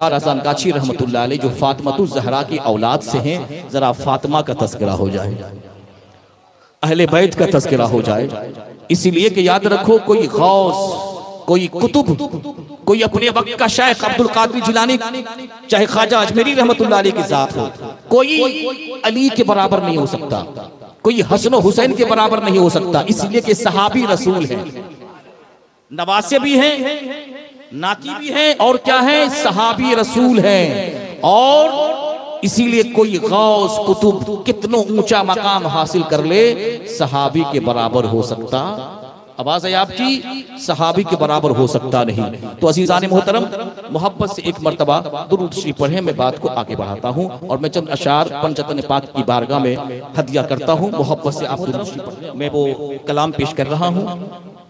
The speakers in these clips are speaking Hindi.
रज़ान गाछी रहमतुल्लाह अलैह जो फातिमातुज़ ज़हरा की औलाद से हैं, जरा फातिमा का तज़किरा हो जाए, अहले बैत का तज़किरा हो जाए। इसीलिए कि याद रखो, कोई गौस, कोई कुतुब, कोई अपने वक्त का शेख अब्दुल कादिर जिलानी, चाहे ख्वाजा अजमेरी रहमतुल्लाह अलैह की ज़ात हो, कोई अली के बराबर नहीं हो सकता, कोई हसन हुसैन के बराबर नहीं हो सकता। इसलिए कि सहाबी रसूल हैं, नवासे भी हैं, नाती भी हैं, और क्या है, सहाबी रसूल हैं। और इसीलिए कोई गौस कुतुब कितनो ऊंचा मकाम हासिल कर ले, सहाबी के बराबर हो सकता, आवाज है आपकी, सहाबी के बराबर हो सकता नहीं। तो अज़ीज़ान मोहतरम, मोहब्बत से एक मर्तबा दुरूद शरीफ पढ़े, मैं बात को आगे बढ़ाता हूँ और मैं चंद अशार पंचतन पाक की बारगाह में हदिया करता हूँ। मोहब्बत से आप दुरूद शरीफ पढ़ें, मैं वो कलाम पेश कर रहा हूँ,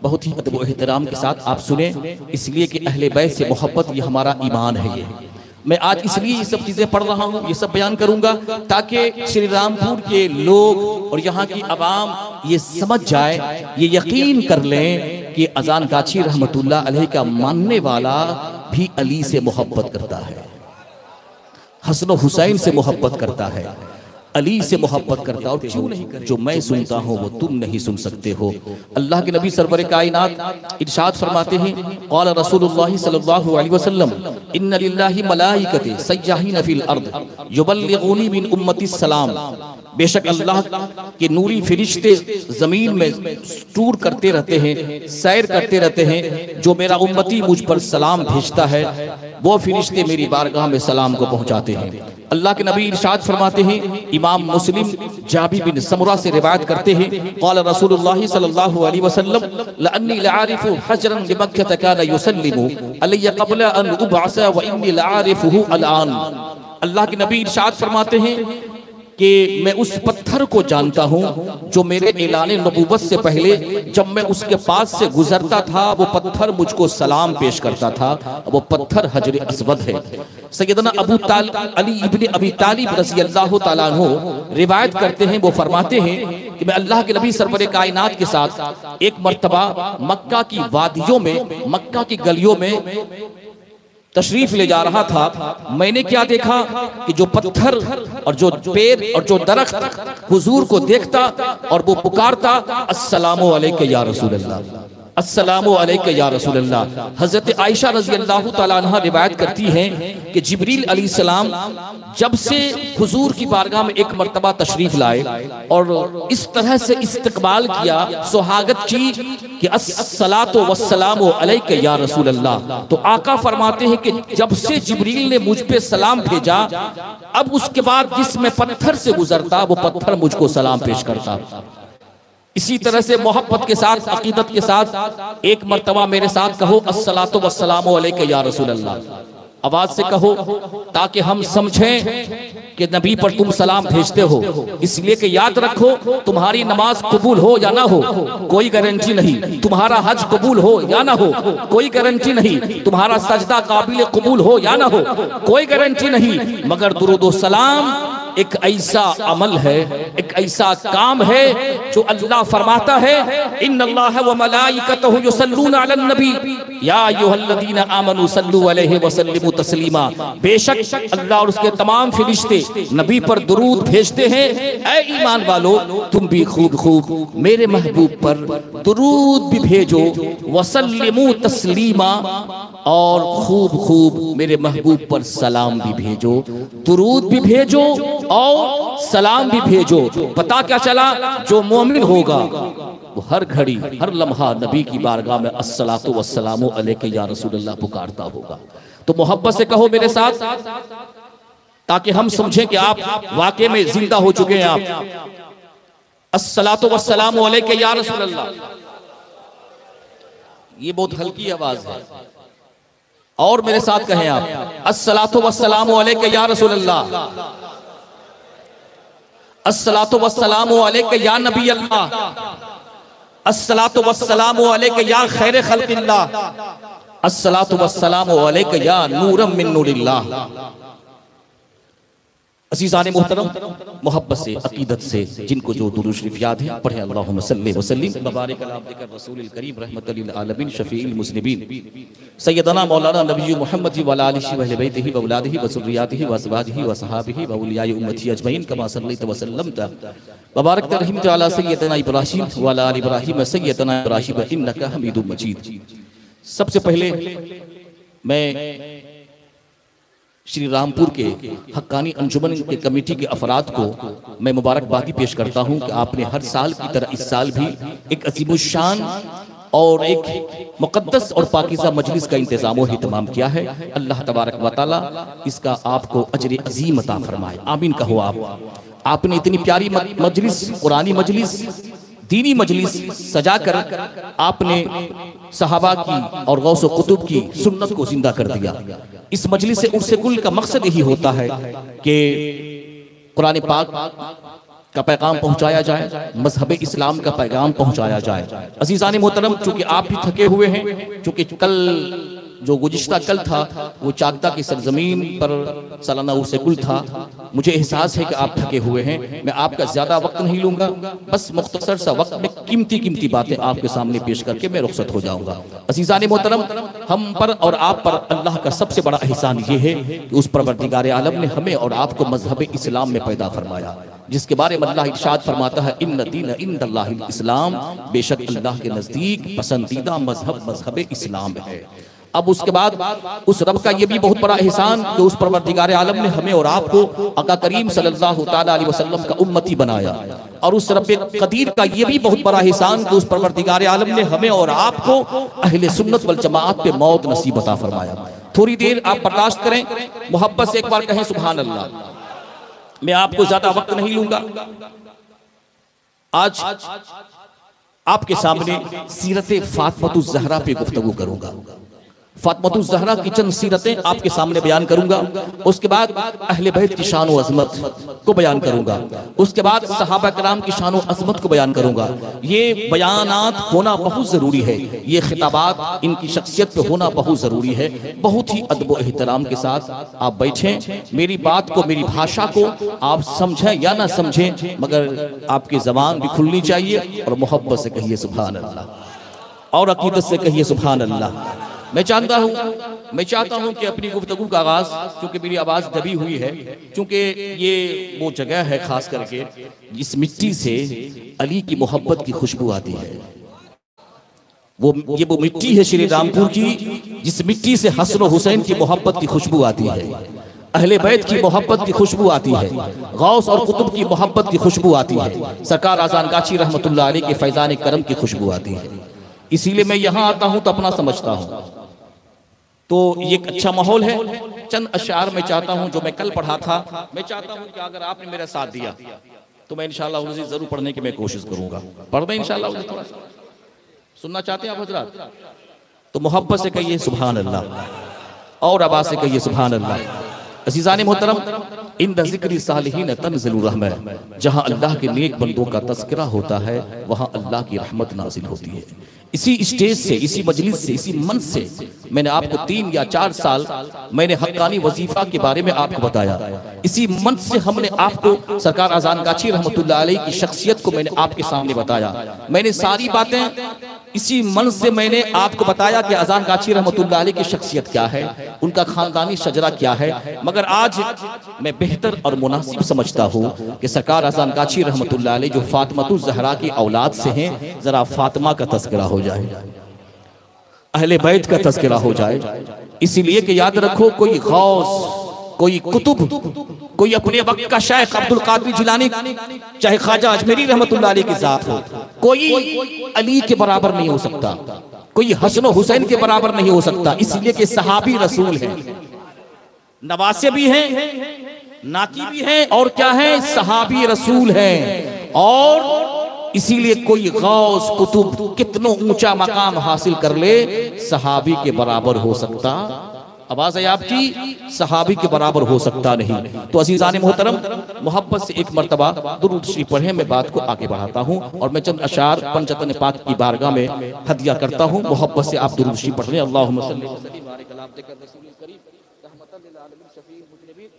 बहुत ही अदब व एहतराम के साथ आप सुने, इसलिए कि अहले बैत से मोहब्बत ये हमारा ईमान है। ये मैं आज इसलिए ये सब चीज़ें पढ़ रहा हूँ, ये सब बयान करूँगा ताकि श्री रामपुर के लोग और यहाँ की आवाम ये समझ जाए, ये यकीन कर लें कि अज़ान गाछी रहमतुल्लाह अलैह का मानने वाला भी अली से मोहब्बत करता है, हसन हुसैन से मोहब्बत करता है, अली से मोहब्बत करता। और क्यों नहीं कर, जो मैं सुनता हूँ वो तुम नहीं सुन सकते हो। अल्लाह के नबी सरवर कायनात इरशाद फरमाते हैं, क़ाल रसूलुल्लाह सल्लल्लाहु अलैहि वसल्लम, इन्ना लिल्लाहि मलाइकते सय्याहीन फिल अर्द युबल्लिगूनी मिन उम्मति सलाम। बेशक अल्लाह के नूरी फरिश्ते जमीन में टूर करते रहते हैं, सैर करते रहते हैं, जो मेरा उम्मती मुझ पर सलाम भेजता है वो फरिश्ते मेरी बारगाह में सलाम को पहुंचाते हैं। अल्लाह के नबी इरशाद फरमाते हैं, इमाम मुस्लिम जाबिर बिन समुरा से रिवायत करते हैं, क़ाल रसूलुल्लाह सल्लल्लाहु अलैहि वसल्लम, लअन्नी लआरिफु हजरन लिमक्का काना युसल्लिमु अलैया क़ब्ल अन उबअसा व इन्नी लआरिफुहु अलआन। अल्लाह के नबी इरशाद फरमाते हैं कि मैं उस पत्थर को जानता हूँ जो मेरे ऐलान नबूवत से पहले जब मैं उसके पास से गुजरता था वो पत्थर मुझको सलाम पेश करता था, वो पत्थर हजर अस्वद है। सैयदना अली इब्न अबी तालिब रज़ी अल्लाह तआला अन्हु रिवायत करते हैं, वो फरमाते हैं कि मैं अल्लाह के नबी सरवर कायनात के साथ एक मर्तबा मक्का की वादियों में, मक्का की गलियों में तशरीफ ले जा रहा था। मैंने क्या देखा कि जो पत्थर और जो पेड़ और जो दरख्त हुजूर को देखता और वो पुकारता, अस्सलामु अलैका या रसूल अल्लाह, अस्सलामु अलैका या रसूल अल्लाह। हजरत आयशा रज़ी अल्लाह तआला अन्हा रिवायत करती हैं कि जिब्रील अलैहिस्सलाम जब से हुजूर की बारगाह में एक मर्तबा तशरीफ लाए और इस तरह से इस्तकबाल किया, सुहागत की कि अस्सलातु वस्सलामु अलैका या रसूल अल्लाह, तो आका फरमाते हैं कि जब से जिब्रील ने मुझ पे सलाम भेजा, अब उसके बाद जिस मैं पत्थर से गुजरता वो पत्थर मुझको सलाम पेश करता। इसी तरह से मोहब्बत के साथ, अकीदत के साथ एक मर्तबा मेरे साथ कहो, अस्सलातु वस्सलामु अलैका या रसूल अल्लाह, आवाज से कहो ताकि हम समझें कि नबी पर तुम सलाम भेजते हो। इसलिए कि याद रखो, तुम्हारी नमाज कबूल हो या ना हो कोई गारंटी नहीं, तुम्हारा हज कबूल हो या ना हो कोई गारंटी नहीं, तुम्हारा सजदा काबिल कबूल हो या ना हो कोई गारंटी नहीं, मगर दुरूद व सलाम एक ऐसा अमल है, एक ऐसा काम है जो अल्लाह फरमाता है, इन्नल्लाह व मलाइकतहु युसल्लूना अलन नबी या अय्युहल्लज़ीना आमनू सल्लू अलैहि व सल्लिमू तस्लीमा। बेशक अल्लाह और उसके तमाम फरिश्ते नबी पर दुरूद भेजते हैं। ऐ ईमान वालो, तुम भी खूब खूब मेरे महबूब पर दुरूद भी भेजो, व सल्लिमू तस्लीमा, और खूब खूब मेरे महबूब पर सलाम भी भेजो, दुरूद भी भेजो और सलाम भी भेजो। पता क्या चला, जो मोमिन होगा वो हर घड़ी हर लम्हा नबी की बारगाह में अस्सलातु वस्सलामु अलैका या रसूलल्लाह पुकारता होगा। तो मोहब्बत से कहो मेरे साथ, ताकि हम समझें कि आप वाकई में जिंदा हो चुके हैं। आप अस्सलातु वस्सलामु अलैका या रसूलल्लाह, ये बहुत हल्की आवाज है, और मेरे साथ कहें आप, अस्सलातु वस्सलामु अलैका या रसूलल्लाह, अस्सलातु वस्सलामु अलैका या नबी अल्लाह, अस्सलातु वस्सलामु अलैका या खैर खल्क़िल्लाह, अस्सलातु वस्सलामु अलैका या नूरम मिन नूरिल्लाह। अज़ीज़ान मोहतरम, मोहब्बत से, अकीदत से जिनको जो दुरूद शरीफ याद है पढ़े अल्लाहुम्मा सल्ली व सल्लिम मुबारक अला अब्दिका रसूलिल करीम रहमतल लिल आलमीन शफीइल मुज़निबीन सय्यदना मौलाना नबी मुहम्मद व अला आलिहि व अहले बैतिहि व औलादिहि व ज़ुर्रिय्यातिहि व अज़वाजिहि व सहाबिहि व औलियाए उम्मती अजमईन कमा सल्लैत व सल्लमत वबारकत रहमत अला सय्यदना इब्राहीम व अला आलि इब्राहीम सय्यदना इब्राहीम इन्नका हमीदुम मजीद। सबसे पहले मैं श्री रामपुर के हक्कानी अंजुमन के कमेटी के अफराद को मैं मुबारकबादी पेश करता हूं कि आपने हर साल की तरह इस साल भी एक अजीमुशान और एक मुक़द्दस और पाकीज़ा मजलिस का इंतज़ाम और इहतमाम किया है। अल्लाह तबारक व तआला इसका आपको अजर अजीम अता फरमाए, आमीन कहो आप। आपने इतनी प्यारी मजलिस, कुरानी मजलिस, दीनी मजलिस सजा कर आपने सहाबा की और गौस कुतुब की सुन्नत को जिंदा कर दिया। इस मजलिस से उर्से कुल का मकसद यही होता है कि कुरान पाक का पैगाम पहुंचाया जाए, मजहब इस्लाम का पैगाम पहुंचाया जाए। अजीज़ान मोहतरम, चूंकि आप भी थके हुए हैं, चूंकि कल जो गुज़िश्ता कल था वो चाकदा की सरजमीन पर सालाना उर्से कुल था, मुझे एहसास है कि आप थके हुए हैं। मैं आपका ज़्यादा वक्त नहीं लूँगा, बस मुख्तसर सा वक्त में कीमती बातें आपके सामने पेश करके मैं रुखसत हो जाऊँगा। अज़ीज़ान मोहतरम, हम पर और आप पर अल्लाह का सबसे बड़ा एहसान ये है कि उस परवरदिगार आलम ने हमें और आपको मजहब इस्लाम में पैदा फरमाया, जिसके बारे में अल्लाह इरशाद फरमाता है इन्न दीन इंदल्लाहिल इस्लाम, बेशक अल्लाह के नज़दीक पसंदीदा मजहब इस्लाम है। अब उसके बाद उस रब का ये भी बहुत बड़ा एहसान कि उस परवरदिगार आलम ने हमें और आपको आका करीम सल्लल्लाहु ताला अलैहि वसल्लम का उम्मती बनाया, और उस रब कदीर का ये भी बहुत बड़ा एहसान कि उस परवरदिगार आलम ने हमें और आपको अहले सुन्नत वल जमाअत पे मौत नसीब अता फरमाया। थोड़ी देर आप बर्दाश्त करें, मोहब्बत से एक बार कहें सुभान अल्लाह। मैं आपको ज्यादा वक्त नहीं लूंगा। आज आपके सामने सीरत फातिमातुज़ ज़हरा पे गुफ्तगू करूंगा। फातिमातुज़ ज़हरा की चंद सीरतें आपके सामने बयान करूंगा। उसके बाद अहले बैत की शान व अज़मत को बयान करूंगा। उसके बाद सहाबा कराम की शान व अज़मत को बयान करूंगा। ये बयानात होना बहुत ज़रूरी है, ये खिताबात इनकी शख्सियत पे होना बहुत ज़रूरी है। बहुत ही अदब व एहतराम के साथ आप बैठें, मेरी बात को, मेरी भाषा को आप समझें या ना समझें, मगर आपकी ज़बान भी खुलनी चाहिए और मोहब्बत से कहिए सुभान अल्लाह और अकीदत से कहिए सुभान अल्लाह। मैं चाहता हूं कि अपनी गुफ्तगू का आगाज, चूंकि मेरी आवाज़ दबी हुई है, चूंकि ये वो जगह है खास करके जिस मिट्टी से अली की मोहब्बत की खुशबू आती है, वो मिट्टी है श्री रामपुर की, जिस मिट्टी से हसन हुसैन की मोहब्बत की खुशबू आती है, अहले बैत की मोहब्बत की खुशबू आती है, गौस और कुतुब की मोहब्बत की खुशबू आती है, सरकार आज़ान गाची रहमतुल्लाह अलैह के फैज़ान करम की खुशबू आती है। इसीलिए मैं यहाँ आता हूँ तो अपना समझता हूँ, तो ये एक अच्छा माहौल है। चंद अशार मैं चाहता हूं जो मैं कल पढ़ा था, मैं चाहता हूं कि अगर आपने मेरा साथ दिया तो मैं इंशाअल्लाह उसे जरूर पढ़ने की मैं कोशिश करूंगा। पढ़ दें इंशाअल्लाह? थोड़ा सा सुनना चाहते हैं आप हजरात? तो मोहब्बत से कहिए सुभान अल्लाह और आवाज से कहिए सुभान अल्लाह। अज़ीज़ान मोहतरम, इंद ज़िक्र सालिहीन तंज़िलुर रहमह, जहाँ अल्लाह के नेक बंदों का तज़किरा होता है वहाँ अल्लाह की रहमत नाजिल होती है। इसी स्टेज से, इसी मजलिस से, इसी मंच से मैंने आपको 3 या 4 साल मैंने हक्कानी वजीफा के बारे में आपको बताया। इसी मंच से हमने आपको सरकार आज़ान गाची रहमतुल्लाह अलैह की शख्सियत को मैंने आपके सामने बताया। मैंने सारी बातें इसी मंच से मैंने आपको बताया कि आज़ान गाची रहमतुल्लाह अलैह की शख्सियत क्या है, उनका खानदानी शजरा क्या है। मगर आज मैं बेहतर और मुनासिब समझता हूँ कि सरकार आज़ान गाची रहमतुल्लाह अलैह जो फातिमातुज़ ज़हरा की औलाद से हैं, जरा फातिमा का तज़किरा हो जाए, अहले बैत का तज़किरा हो जाए। इसीलिए कि याद रखो, कोई गौस, कोई कुतुब, कोई अपने वक्त का शेख अब्दुल कादिर जिलानी, चाहे ख्वाजा अजमेरी रहमतुल्लाह अलैह की जात हो, कोई अली के बराबर नहीं हो सकता, कोई हसन हुसैन के बराबर नहीं हो सकता। इसलिए कि सहाबी रसूल हैं, नवासे भी हैं, नाती भी हैं, और क्या है, सहाबी रसूल हैं। और इसीलिए कोई गौस कुतुब कितनों ऊंचा मकाम हासिल कर ले, सहाबी के बराबर हो सकता, आवाज है आपकी, सहाबी के बराबर हो सकता नहीं। तो अज़ीज़ान मोहतरम, मोहब्बत से एक मर्तबा दुरूद शरीफ पढ़े, मैं बात को आगे बढ़ाता हूँ और मैं चंद अशार पंचतन पाक की बारगाह में हदिया करता हूँ। मोहब्बत से आप दुरूद शरीफ पढ़ रहे हैं। अल्लाहुम्मा सल्ली व सल्लिम बारिक अला अब्दिका रसूलिल करीम रहमतल लिल आलमीन शफीउल मुज़निबीन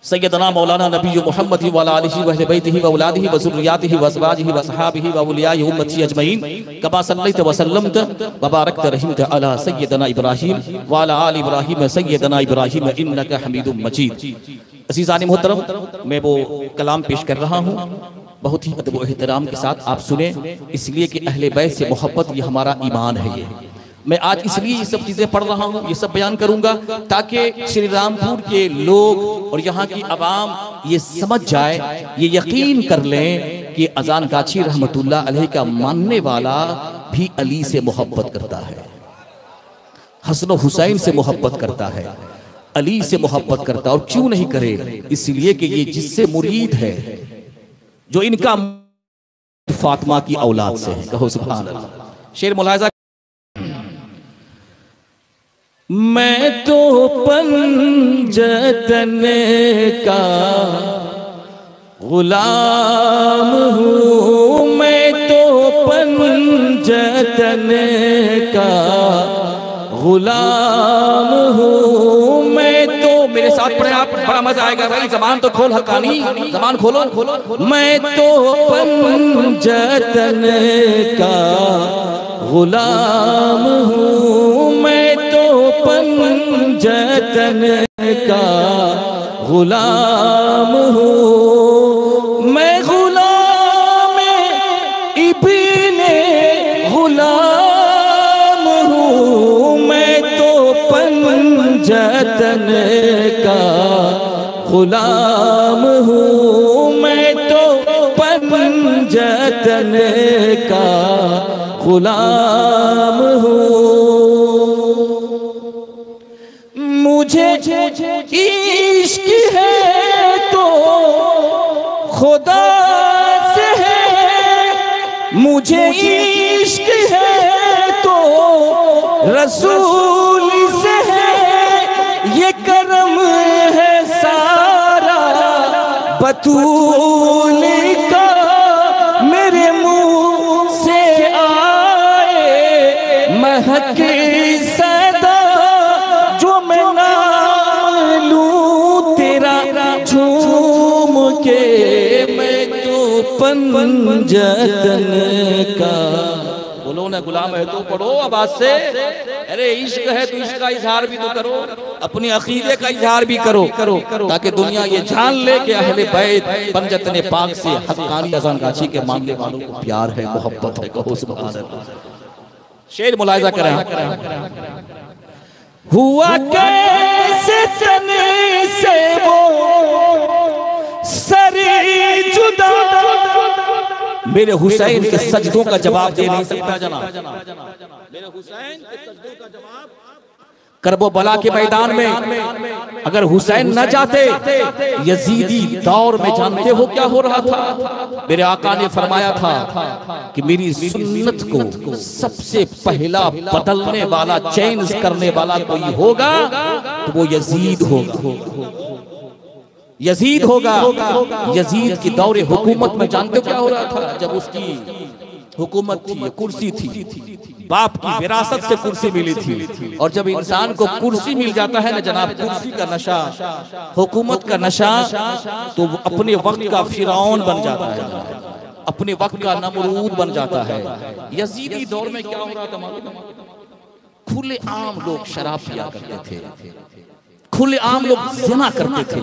सैयदना मौलाना नबी मोहम्मद व अला आलिहि व अहले बैतिहि व औलादिहि व ज़ुर्रिय्यातिहि व अज़वाजिहि व असहाबिहि व औलियाइ उम्मती अजमईन कमा सल्लैत व सल्लमत व बारकत रहिमत अला सैयदना इब्राहीम व अला आलि इब्राहीम सैयदना इब्राहीम इन्नका हमीदुम मजीद। अज़ीज़ान मोहतरम, मैं वो कलाम पेश कर रहा हूँ, बहुत ही अदब व एहतराम के साथ आप सुने, इसलिए कि अहले बैत से मोहब्बत ये हमारा ईमान है। ये मैं आज इसलिए ये सब चीज़ें पढ़ रहा हूँ, ये सब बयान करूँगा ताकि श्री रामपुर के लोग और यहाँ की आवाम ये समझ जाए, ये यकीन कर लें कि अजान गाछी रहमतुल्लाह अलैह का मानने वाला भी अली से मोहब्बत करता है, हसन हुसैन से मोहब्बत करता है, अली से मोहब्बत करता है। और क्यों नहीं करे, इसलिए कि ये जिससे मुरीद है, जो इनका फातिमा की औलाद से है। कहो सुभान अल्लाह। शेर मुलाहिजा, मैं तो पंजतन का गुलाम हूँ, मैं तो पंजतन का गुलाम हूँ, मैं तो, मेरे साथ पढ़े आप, बड़ा मजा आएगा भाई। जबान तो खोल हक्कानी, जबान खोलो। मैं तो पंजतन का गुलाम हूँ, मैं तो पंजतन का गुलाम हूँ, मैं गुलाम इब्ने गुलाम हूँ, मैं तो पंजतन का गुलाम हूँ, मैं तो पंजतन का गुलाम हूँ। मुझे इश्क है तो खुदा से है, मुझे इश्क है तो रसूल से है, ये करम है सारा बतूल का, मेरे मुंह से आए महक सदा, जो मैं नाम लूं तेरा झूम के, मैं तो पंजतन का। बोलो ना, गुलाम है तो पढ़ो आवाज से। अरे इश्क है तो इश्क का इजहार भी तो करो, अपने अकीदे का इजहार भी करो, ताकि दुनिया ये जान ले कि अहले बैत पंजतन पाक से हक्कानी अज़ान गाछी के मानने वालों को प्यार है, मोहब्बत है। कहो सुभान अल्लाह। शेर मुलाहिजा करें, हुआ कैसे तने से वो सरे जुदा, मेरे हुसैन के सजदों का जवाब दे नहीं सकता जनाब, मेरे हुसैन के सजदों का जवाब। करबला के मैदान में अगर हुसैन न जाते, यजीदी दौर में जानते हो क्या हो रहा था? मेरे आका ने फरमाया था कि मेरी सुन्नत को सबसे पहला बदलने वाला, चेंज करने वाला कोई होगा तो वो यजीद होगा, यजीद होगा। यजीद की दौरे हुकूमत में जानते हो क्या हो रहा था? जब उसकी हुकूमत थी, कुर्सी थी, बाप की विरासत से कुर्सी मिली थी, और जब इंसान को कुर्सी मिल जाता है ना जनाब, कुर्सी का नशा, हुकूमत का नशा, तो वो अपने वक्त का फिरौन बन जाता है, अपने वक्त का नमरूद बन जाता है। यजीदी दौर में क्या हो रहा था मालूम है? खुले आम लोग शराब पिया करते थे, खुले आम लोग ज़िना करते थे,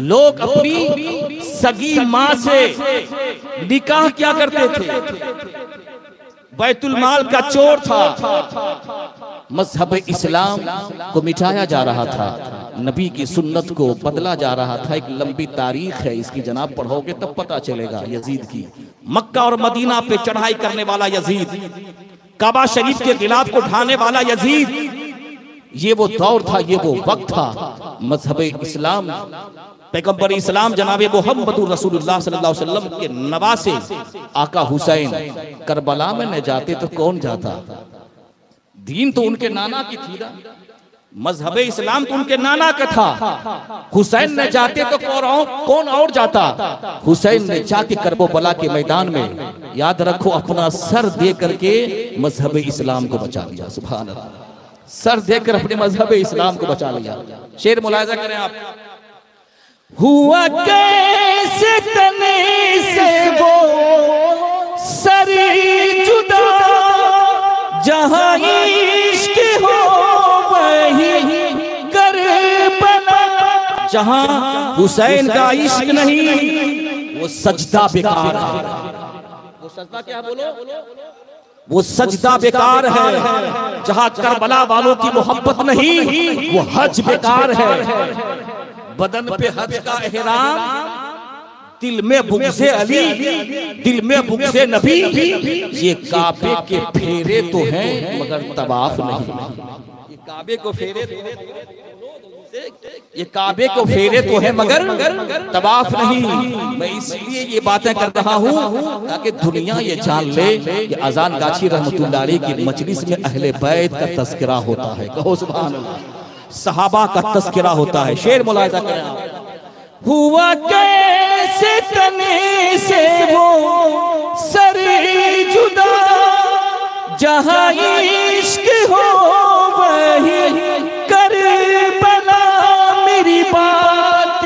लोग अपनी सगी माँ से निकाह क्या करते थे, बैतुल माल का चोर था। मजहब इस्लाम को मिटाया जा रहा था, नबी की सुन्नत को बदला जा रहा था। एक लंबी तारीख है इसकी जनाब, पढ़ोगे तब पता चलेगा यजीद की। मक्का और मदीना पे चढ़ाई करने वाला यजीद, काबा शरीफ के खिलाफ को ढाने वाला यजीद, ये वो दौर था, ये वो वक्त था। मजहब इस्लाम, पैगंबर इस्लाम जनाब मोहम्मद रसूलुल्लाह सल्लल्लाहु अलैहि वसल्लम के नवासे आका हुसैन करबला में न जाते तो कौन जाता? दीन तो उनके नाना की थी ना, मजहब इस्लाम तो उनके नाना का था। हुसैन ने जाते तो कौन और जाता? हुसैन ने जाके करबला के मैदान में, याद रखो, अपना सर दे करके मजहब इस्लाम को बचा लिया। सुभान अल्लाह, सर देकर अपने मजहब इस्लाम को बचा लिया। शेर मुलाहिजा करें आप, हुआ कैसे तने से वो सर जुदा, जहां इश्क हो वही करबला। जहां हुसैन का इश्क नहीं वो सजदा बेकार है। वो सजदा क्या बोलो, वो सजदा बेकार है। जहां करबला वालों की मोहब्बत नहीं वो हज बेकार है। बदन पे हज का एहराम, दिल में बुग़्ज़े अली, दिल में बुग़्ज़े नबी। ये काबे के फेरे तो हैं मगर तवाफ नहीं। ये काबे को फेरे, ये काबे को फेरे तो है मगर तवाफ नहीं। मैं इसलिए ये बातें कर रहा हूँ ताकि दुनिया ये जान ले कि अजान गाछी रहमतुल्लाह अलैह की मजलिस में अहले बैत का तज़किरा होता है। कहो सुभान अल्लाह। सहाबा का तज़किरा होता है। शेर मुलाहिज़ा करें आप। हुआ कैसे तने से वो सर जुदा, जहां इश्क हो वही करबला। मेरी बात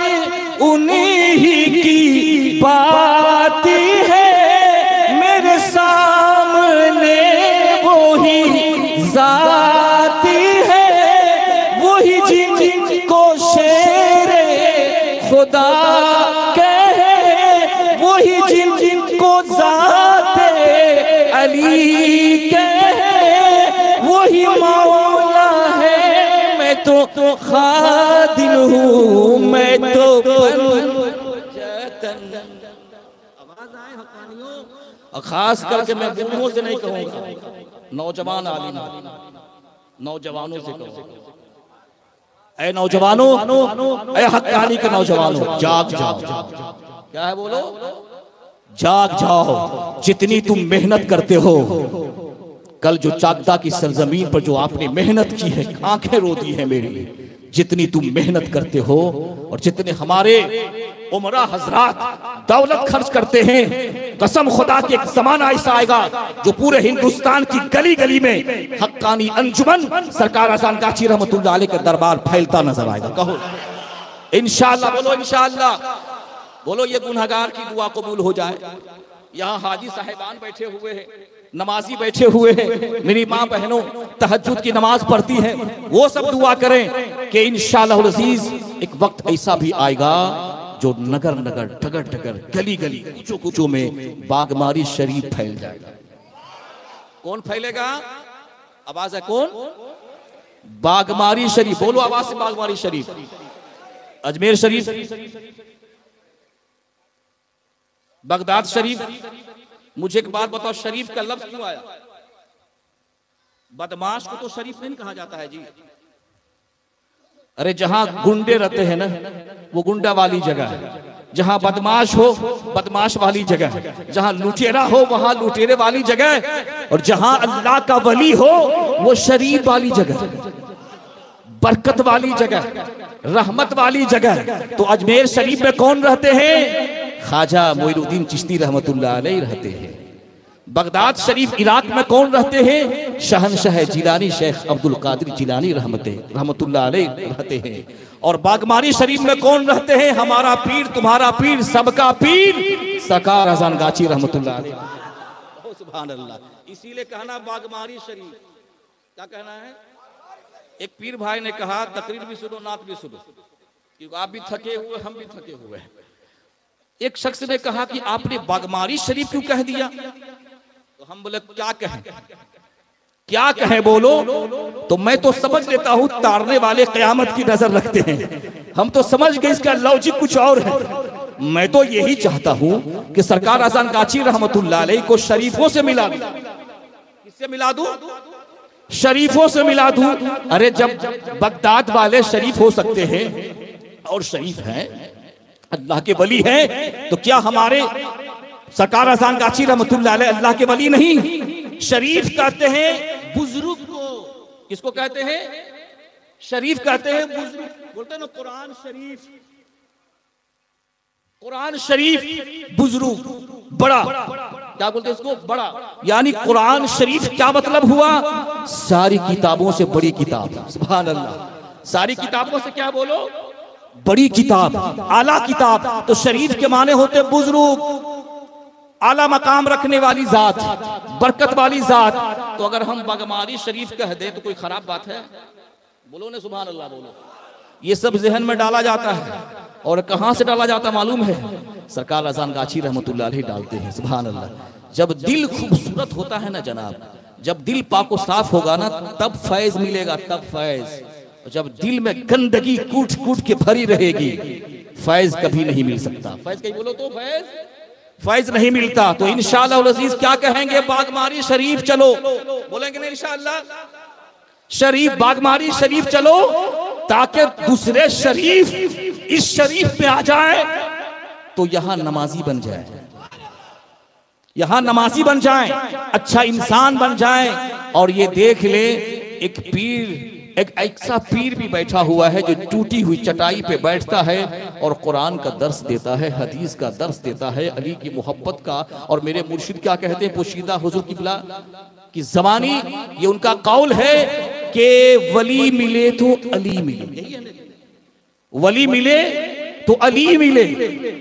उन्हीं की बात है, मेरे सामने वही ज़ात है, वही जिनको शेरे खुदा कहे, वही जिनको ज़ाते अली कहे, वही मौला है। मैं तो खादिम हूँ, मैं तो आवाज आए हक़ानियों। और खास करके मैं बूढ़ों से नहीं कहूँगा, नौजवान आलिम नौजवानों से कहूँगा। ऐ नौजवानों, ऐ हक्कानी के नौजवानों, जाग जाओ। क्या है बोलो, जाग जाओ। जितनी तुम मेहनत करते हो, कल जो चाकदा की सरजमीन पर जो आपने मेहनत की है, आंखें रोती है मेरी। जितनी तुम मेहनत करते हो और जितने हमारे उमरा हजरात दौलत खर्च करते हैं, कसम खुदा के एक ज़माना ऐसा आएगा जो पूरे हिंदुस्तान की गली गली में हक्कानी अंजुमन सरकार अज़ान गाछी रहमतुल्लाह अलैह का दरबार फैलता नजर आएगा। कहो इंशाअल्लाह, बोलो इंशाअल्लाह। बोलो ये गुनहगार की दुआ कबूल हो जाए। यहाँ हाजी साहिबान बैठे हुए हैं, नमाजी बैठे हुए हैं, मेरी माँ बहनों तहज्जुद की नमाज पढ़ती हैं, वो सब दुआ करें कि इंशाअल्लाह अज़ीज एक वक्त ऐसा भी आएगा जो नगर नगर, ठगर ठगर, गली गली, कुचों कुचों में बागमारी शरीफ फैल जाएगा। कौन फैलेगा? आवाज है कौन? बागमारी शरीफ। बोलो आवाज से, बागमारी शरीफ। अजमेर शरीफ, बगदाद शरीफ। मुझे एक बात बताओ, शरीफ का लफ्ज क्यों आया? बदमाश को तो शरीफ नहीं कहा जाता है जी। अरे जहां गुंडे रहते हैं ना, वो गुंडा वाली जगह है। जहां बदमाश हो, बदमाश वाली जगह है। जहां लुटेरा हो, वहां लुटेरे वाली जगह है। और जहां अल्लाह का वली हो, वो शरीफ वाली जगह, बरकत वाली जगह, रहमत वाली जगह। तो अजमेर शरीफ में कौन रहते हैं? ख्वाजा मोइनुद्दीन चिश्ती रहमतुल्लाह अलैह रहते हैं। बगदाद शरीफ इराक में कौन रहते हैं? शहनशाह जिलानी शेख अब्दुल कादिर जिलानी रहमतुल्लाह अलैह रहते हैं। और बागमारी शरीफ में कौन रहते हैं? हमारा पीर, तुम्हारा पीर, सबका पीर सरकार अज़ान गाछी रहमतुल्लाह अलैह। सुभान अल्लाह। इसीलिए कहना बागमारी शरीफ। क्या कहना है? एक पीर भाई ने कहा, तकरीर भी सुनो, नात भी सुनो, क्योंकि आप भी थके हुए, हम भी थके हुए हैं। एक शख्स ने कहा कि आपने बागमारी शरीफ क्यों कह दिया? तो हम बोले क्या कहें, क्या कहें बोलो। तो मैं तो समझ लेता हूं तारने वाले क़यामत की नजर रखते हैं, हम तो समझ गए इसका लॉजिक कुछ और है। मैं तो यही चाहता हूं कि सरकार अज़ान गाछी रहमतुल्लाह अलैह को शरीफों से मिला दूं। किससे मिला दूं? शरीफों से मिला दूं। अरे जब बगदाद वाले शरीफ हो सकते हैं और शरीफ हैं, अल्लाह के वली हैं, तो क्या हमारे सरकार अज़ान गाछी रहमतुल्लाह अलैह अल्लाह के वली नहीं? शरीफ कहते हैं बुजुर्ग को। किसको कहते हैं? शरीफ कहते हैं बुजुर्ग। बोलते हैं ना कुरान शरीफ, कुरान शरीफ बुजुर्ग, बड़ा। क्या बोलते हैं इसको? बड़ा। यानी कुरान शरीफ क्या मतलब हुआ? सारी किताबों से बड़ी किताब। सुभान अल्लाह। सारी किताबों से क्या बोलो? बड़ी किताब, आला किताब। तो शरीफ के माने होते बुजुर्ग, आला मकाम रखने वाली जात, बरकत वाली जात। तो अगर हम बागमारी शरीफ कह दे तो कोई खराब बात है? बोलो ने सुभान अल्लाह बोलो। ये सब जहन में डाला जाता है, और कहां से डाला जाता मालूम है? सरकार अजान गाछी रहमतुल्लाह अलैह डालते हैं। सुभान अल्लाह। जब दिल खूबसूरत होता है ना जनाब, जब दिल पाको साफ होगा ना, तब फैज मिलेगा, तब फैज। जब दिल में गंदगी कूट कूट के भरी रहेगी, फैज कभी नहीं मिल सकता। फैज कहीं बोलो तो फैज नहीं मिलता। तो इंशाअल्लाह अज़ीज क्या कहेंगे? बागमारी शरीफ चलो, बोलेंगे ना इंशाअल्लाह? शरीफ, बागमारी शरीफ चलो, ताकि दूसरे शरीफ इस शरीफ में आ जाए, तो यहां नमाजी बन जाए, यहां नमाजी बन जाए, अच्छा इंसान बन जाए। और ये देख ले, एक पीर, एक ऐसा पीर भी बैठा हुआ है जो टूटी हुई चटाई पे बैठता है और कुरान का दर्स देता है, हदीस का दर्स देता है, अली की मोहब्बत का। और मेरे मुर्शिद क्या कहते हैं, पोशीदा हुजूर किबला की ज़बानी, ये उनका कौल है कि वली मिले तो अली मिले, वली मिले तो अली मिले,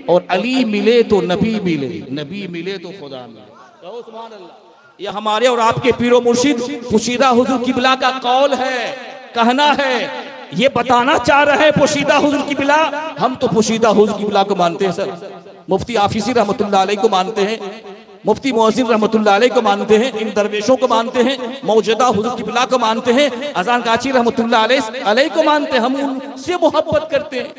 और अली मिले तो नबी मिले, नबी मिले तो खुदा मिले। कहो सुभान अल्लाह। ये हमारे और आपके पीरो मुर्शिद पोशीदा हुजूर किबला का कौल है, कहना है। ये बताना चाह रहे हैं पोशीदा हुजूर किबला, हम तो पोशीदा हुजूर किबला को मानते हैं सर, मुफ्ती आफिसी रहमतुल्लाह अलैह को मानते हैं, मुफ्ती मोहसिन रहमतुल्लाह अलैह को मानते हैं, इन दरवेशों को मानते हैं, मौजूदा हुजूर किबला को मानते हैं, अजान गाची रहमतुल्लाह अलैह को मानते हैं। हम उनसे मोहब्बत करते हैं,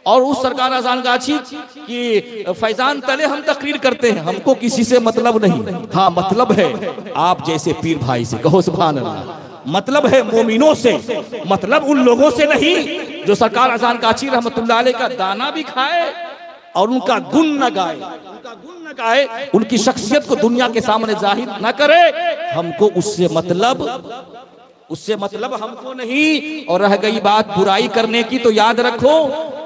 और उस सरकार अजान गाची की फैजान तले हम तकरीर करते हैं। हमको किसी से मतलब नहीं, हाँ मतलब है आप जैसे पीर भाई से। कहो सुभान अल्लाह। मतलब है मोमिनों से, मतलब उन लोगों से नहीं जो सरकार अजान गाची रहमतुल्लाह अलैह का दाना भी खाए और उनका गुण न गाए, उनका गुण न गाए, उनकी शख्सियत को दुनिया के सामने जाहिर न करे। हमको उससे मतलब हमको नहीं। और रह गई बात बुराई करने की, तो याद रखो,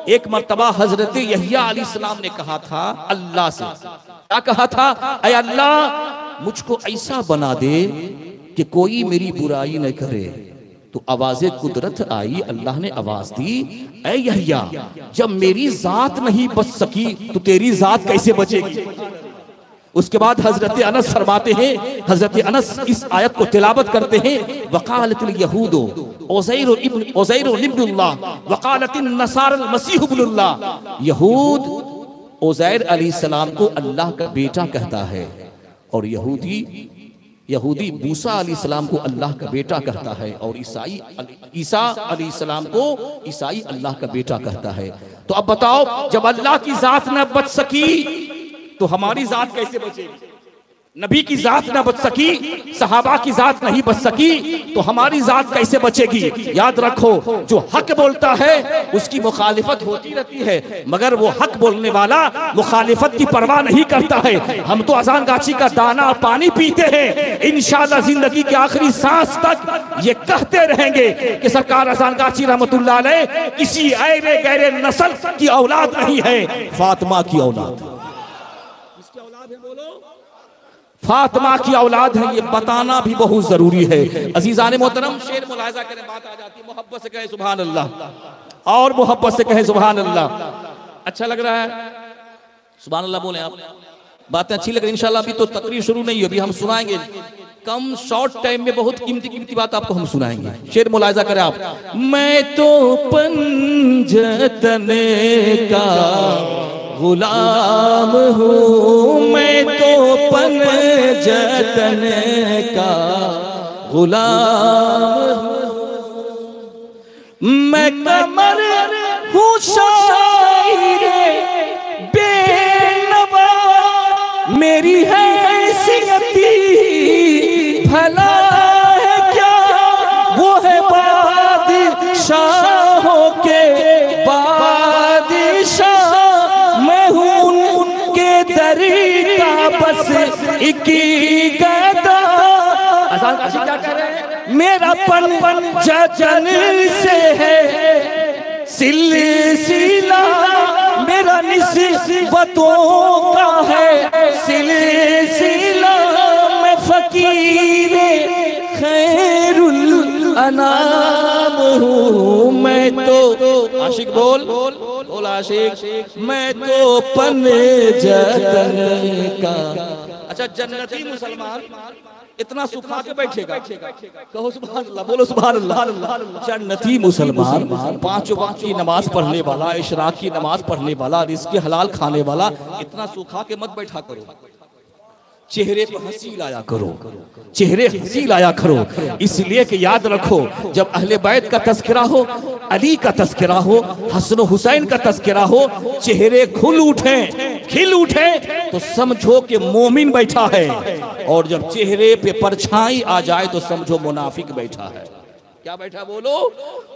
एक मर्तबा हजरत यहिया अलैहिस्सलाम ने कहा था अल्लाह से, क्या कहा था? ऐ अल्लाह, मुझको ऐसा बना दे कि कोई मेरी बुराई न करे। तो आवाज़े कुदरत आई, अल्लाह ने आवाज दी, ऐ यहिया, जब मेरी जात नहीं बच सकी तो तेरी जात कैसे बचेगी? उसके बाद हजरत अनस फरमाते हैं, हजरत अनस इस आयत को तिलावत करते हैं, वकालतिल यहूदो उज़ैर इब्नुल्लाह वकालतिन नसारल मसीह इब्नुल्लाह। यहूद उज़ैर अलैहिस्सलाम को अल्लाह का बेटा कहता है, और यहूदी मूसा अलैहिस्सलाम को अल्लाह का बेटा कहता है, और ईसा अलैहिस्सलाम को ईसाई अल्लाह का बेटा कहता है। तो अब बताओ, जब अल्लाह की जात न बच सकी तो हमारी जात कैसे बचेगी? नबी की जात न बच सकी, सहाबा की जात नहीं बच सकी, तो हमारी जात कैसे बचेगी? याद रखो, जो हक बोलता है उसकी मुखालिफत होती रहती है, मगर वो हक बोलने वाला मुखालिफत की परवाह नहीं करता है। हम तो अजान गाछी का दाना और पानी पीते हैं, इंशाअल्लाह जिंदगी के आखिरी सांस तक ये कहते रहेंगे कि सरकार अजान गाछी रहमतुल्लाह अलैह किसी ऐरे गैरे नस्ल की औलाद नहीं है, फातिमा की औलाद। किसकी औलाद है बोलो? फातिमा की औलाद है। ये बताना भी बहुत जरूरी है। अजीजान मोहतरम, शेर मुलाहिजा करें, बात आ जाती है, मोहब्बत से कहे सुभान अल्लाह, और मोहब्बत से कहे सुभान अल्लाह। अच्छा लग रहा है? सुभान अल्लाह बोले आप। बातें अच्छी लग रही। इंशाल्लाह अभी तो तकरीर शुरू नहीं हुई, अभी हम सुनाएंगे कम शॉर्ट टाइम में बहुत कीमती बात आपको हम सुनाएंगे। शेर मुलाहिजा करें आप। मैं तो पंजतन का गुलाम हूँ, मैं तो पंजतन का गुलाम हूँ, मैं कमर हूँ शायर बेनवा, मेरी हैसियती भला है क्या, वो है बादशाहों के बादशाह, मैं हूँ उनके दर का बस एक गदा। क्या कह रहे हैं? मेरा पन जन से है सिलसिला, मेरा निस्बतों का है सिलसिला, मैं फकीर खैरुल अनाम हूँ, मैं तो आशिक बोल बोल आशिक। मैं तो पने जतन का। अच्छा, जन्नती मुसलमान इतना सुखा के बैठेगा, कहो सुभान अल्लाह, बोलो सुभान अल्लाह। जन्नती मुसलमान 5 वक्त की नमाज पढ़ने वाला, इशराक की नमाज पढ़ने वाला, रिज़्क़ हलाल खाने वाला, इतना सुखा के मत बैठा करो। चेहरे पर हंसी लाया करो, चेहरे हंसी लाया करो। इसलिए कि याद रखो, जब अहले बैत का तज़किरा हो, अली का तज़किरा हो, हसन हुसैन का तज़किरा हो, चेहरे खुल उठे, खिल उठे, तो समझो कि मोमिन बैठा है। और जब चेहरे पे परछाई आ जाए तो समझो मुनाफिक बैठा है। क्या बैठा बोलो?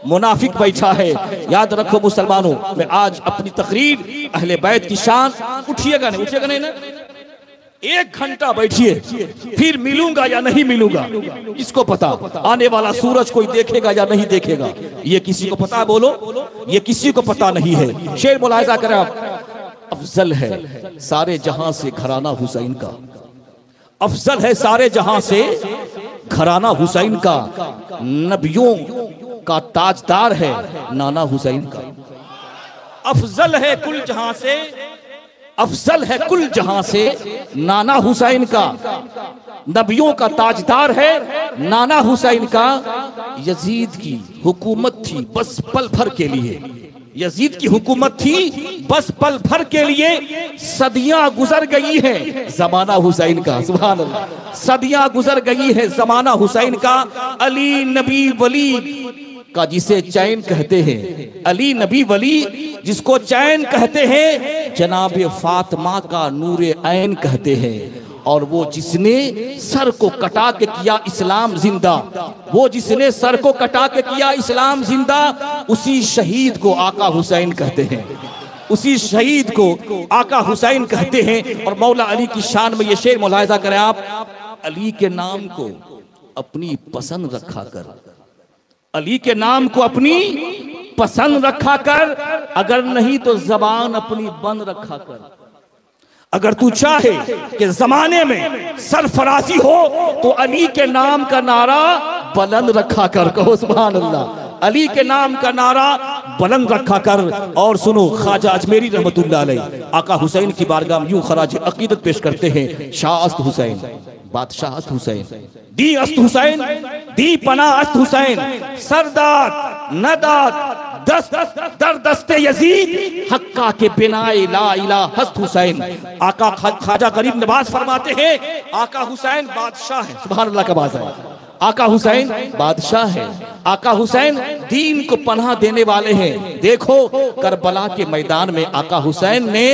मुनाफिक बैठा है। याद रखो मुसलमानों, मैं आज अपनी तकरीर अहले बैत की शान, उठिएगा नहीं ना, 1 घंटा बैठिए, फिर मिलूंगा या नहीं मिलूंगा किसको पता। आने वाला सूरज कोई देखेगा या नहीं देखेगा, ये किसी को पता? बोलो, ये किसी को पता नहीं है। शेर मुलाहिजा करें आप। अफजल है सारे जहां से घराना हुसैन का, अफजल है सारे जहां से घराना हुसैन का। नबियों का ताजदार है नाना हुसैन का। अफजल है कुल जहां से, अफजल है कुल जहां से नाना हुसैन का। नबियों का ताजदार है नाना हुसैन का। यजीद की हुकूमत थी बस पल भर के लिए, यजीद की हुकूमत थी बस पल भर के लिए। सदियां गुजर गई है जमाना हुसैन का, सुभान अल्लाह। सदियां गुजर गई है जमाना हुसैन का। अली नबी वली का जिसे चैन कहते हैं, अली नबी वली जिसको चैन कहते हैं, जनाबे फातिमा का नूरे ऐन कहते हैं। और वो जिसने सर को कटा के किया इस्लाम जिंदा, वो जिसने सर को कटा के किया इस्लाम जिंदा, उसी शहीद को आका हुसैन कहते हैं, उसी शहीद को आका हुसैन कहते हैं। और मौला अली की शान में ये शेर मुलाहिजा करें आप। अली के नाम को अपनी पसंद रखा कर, अली के नाम को अपनी पसंद रखा कर, अगर नहीं तो जबान अपनी बंद रखा कर। अगर तू चाहे कि जमाने में सरफराजी हो तो अली के नाम का नारा बुलंद रखा कर, कहो सुभान अल्लाह। अली के नाम का नारा बुलंद रखा कर। और सुनो, ख्वाजा अजमेरी रहमतुल्लाह अलैह आका हुसैन की बारगाह में यूं खराज अकीदत पेश करते हैं। शाह अस्त हुसैन, बादशाह अस्त हुसैन, दी अस्त हुसैन, दी पना अस्त हुसैन, सरदात नदात दस दर दस्ते यजीद, हक्का के बिनाए ला इला हस्त हुसैन। आका ख्वाजा गरीब नवाज फरमाते हैं, आका हुसैन बादशाह है, सुभान अल्लाह का बात है। आका हुसैन बादशाह है, आका हुसैन दीन को पनाह देने वाले हैं। देखो करबला के मैदान में आका हुसैन ने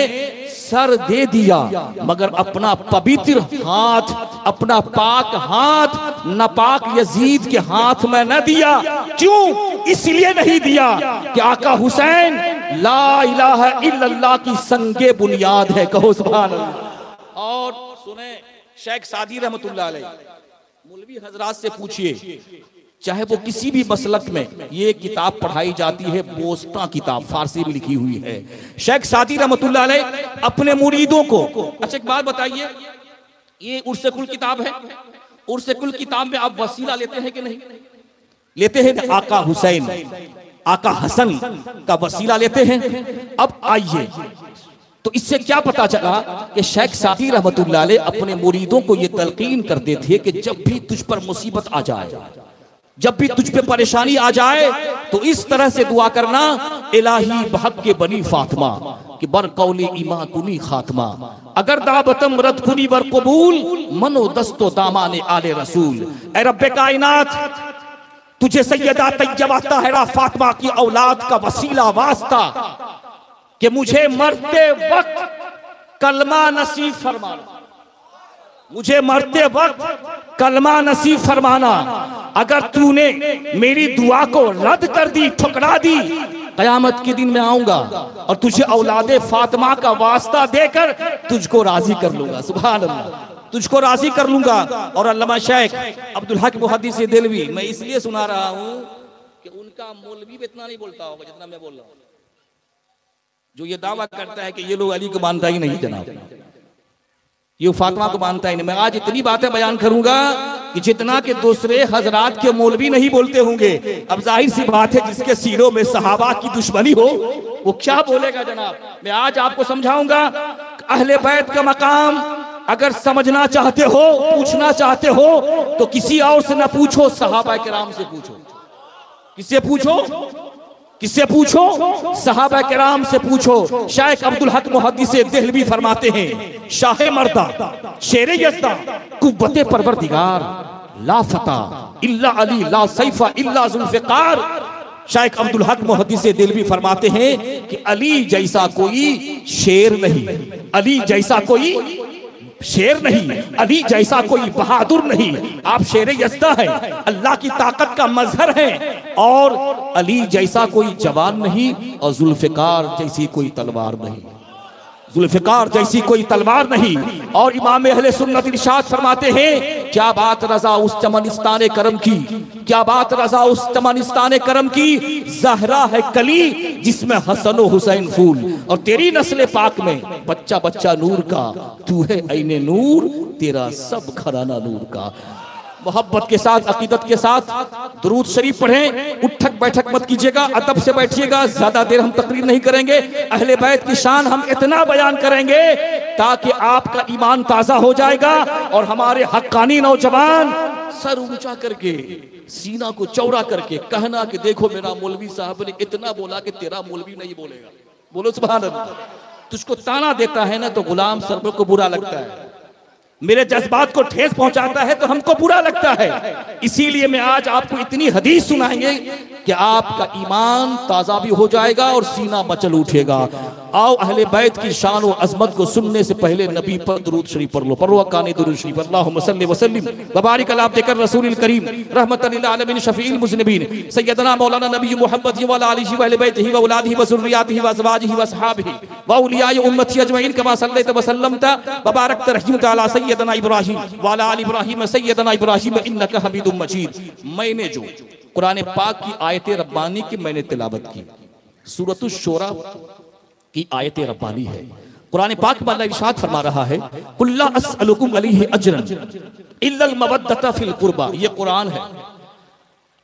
सर दे दिया, मगर अपना पवित्र हाथ, अपना पाक हाथ नापाक यजीद के हाथ में न दिया। क्यों? इसलिए नहीं दिया कि आका हुसैन ला इलाहा इल्लल्लाह की संगे बुनियाद है, कहो सुभान अल्लाह। और सुने, शेख सादी रहमतुल्लाह अलैह, मौलवी हजरात से पूछिए, चाहे वो किसी भी मसलक में, ये किताब पढ़ाई जाती है, बोस्ता किताब फारसी में लिखी हुई है। शेख सादी रहमतुल्लाह अलैह अपने मुरीदों को, अच्छा एक बात बताइए, ये उर्से कुल किताब है, उर्से कुल किताब में आप वसीला लेते हैं कि नहीं लेते हैं? आका हुसैन, आका हसन का वसीला लेते हैं। अब आइए, तो इससे क्या पता चला कि शेख सादी रहमतुल्लाह अलैह अपने मुरीदों को ये तलकीन करते थे कि जब भी तुझ पर मुसीबत आ जाए, जब भी तुझ पे परेशानी आ जाए, तो इस तरह से दुआ करना, इलाही बहक के बनी फातिमा कि बर कौली इमा कुनी खात्मा, अगर दावतम रद कुनी बर कबूल, मनो दस्तो दामाने आले रसूल। ए रब्बे कायनात, तुझे सैयदा तैयबा ताहिरा फातिमा की औलाद का वसीला वास्ता कि मुझे मरते वक्त कलमा नसीब फरमाना, मुझे मरते वक्त कलमा नसीब फरमाना। अगर तूने मेरी दुआ को रद्द कर दी, ठुकरा दी, कयामत के दिन में आऊंगा और तुझे औलादे फातिमा का वास्ता देकर तुझको राजी कर लूंगा, सुभान अल्लाह, तुझको राजी कर लूंगा। और अल्लामा शेख अब्दुल हक मुहद्दिस देलवी, मैं इसलिए सुना रहा हूं कि उनका मौलवी भी इतना नहीं बोलता होगा जितना मैं बोल रहा हूं, जो ये दावा करता है कि ये लोग अली को मानता ही नहीं जनाब, ये फातिमा को मानता ही नहीं। मैं आज इतनी बातें बयान करूंगा कि जितना के दूसरे हजरात के मौलवी नहीं बोलते होंगे। अब जाहिर सी बात है जिसके सीनों में सहाबा की दुश्मनी हो वो क्या बोलेगा जनाब। मैं आज आपको समझाऊंगा अहले बैत का मकाम अगर समझना चाहते हो, पूछना चाहते हो तो किसी और से ना पूछो, सहाबा किराम से पूछो। किससे पूछो? किससे पूछो? सहाबा किराम से पूछो। शेख अब्दुल हक मुहद्दिसे देहलवी फरमाते हैं, शाह मर्दा शेर यज़्दा कुव्वते परवरदिगार ला फता इल्ला अली ला सैफा इल्ला जुल्फ़िकार। शेख अब्दुल हक मुहद्दिसे देहलवी फरमाते हैं कि अली जैसा कोई शेर नहीं, अली जैसा कोई शेर नहीं, अली जैसा कोई बहादुर नहीं। आप शेर यज़्दा हैं, अल्लाह की ताकत का मजहर हैं, और अली जैसा कोई जवान नहीं और जुल्फ़िकार जैसी कोई तलवार नहीं, जुल्फ़िकार जैसी कोई तलवार नहीं। और इमाम अहले सुन्नत इरशाद फरमाते हैं, क्या बात रजा उस चमनिस्तान करम की, क्या बात रजा उस चमनिस्तान करम की, ज़हरा है कली जिसमें हसन हुसैन फूल, और तेरी नस्ल पाक में बच्चा बच्चा नूर का, तू है ऐने नूर तेरा सब घराना नूर का। मोहब्बत के साथ, अकीदत के साथ दुरूद शरीफ पढ़ें। उठक बैठक मत कीजिएगा, अदब से बैठिएगा। ज्यादा देर हम तकरीर नहीं करेंगे। अहले बैत की शान हम इतना बयान करेंगे ताकि आपका ईमान ताजा हो जाएगा और हमारे हक्कानी नौजवान सर ऊंचा करके, सीना को चौड़ा करके कहना कि देखो मेरा मौलवी साहब ने इतना बोला कि तेरा मौलवी नहीं बोलेगा। बोलो सुभान अल्लाह। तुझको ताना देता है ना तो गुलाम सरवर को बुरा लगता है, मेरे जज्बात को ठेस पहुंचाता है तो हमको बुरा लगता है। इसीलिए मैं आज आपको इतनी हदीस सुनाएंगे कि आपका ईमान ताज़ा भी हो जाएगा और सीना मचल उठेगा। आओ अहले बैत की शान और अजमत को सुनने से पहले नबी पर दुरूद शरीफ पढ़ लो। पढ़ो काने दुरूद शरीफ। अल्लाहुम्मा सल्लि व सल्लिम व बारिक अला अब्दिका रसूलिल करीम रहमतन लिल आलमीन शफीइल मुज़निबीन सय्यदना मौलाना नबी मुहम्मद व अला आलिहि व अहले बैतिहि व औलादिहि व ज़ुर्रिय्यतिहि व अज़वाजिहि व असहाबिहि व औलियाए उम्मती अजमईन कमा सल्लैत व सल्लमत व बारकत रहमत अला सय्यदना इब्राहीम व अला आलि इब्राहीम सय्यदना इब्राहीम इन्नका हमीदुम मजीद। मैंने जो कुरान पाक की आयत रब्बानी की मैंने तिलावत की, सूरतुश शूरा की आयत रब्बानी है। कुरान पाक में अल्लाह इरशाद फरमा रहा है, कुल्ला अस्अलुकुम अलैहि अजरन इल्लल मवद्दता फिल कुर्बा। ये कुरान है।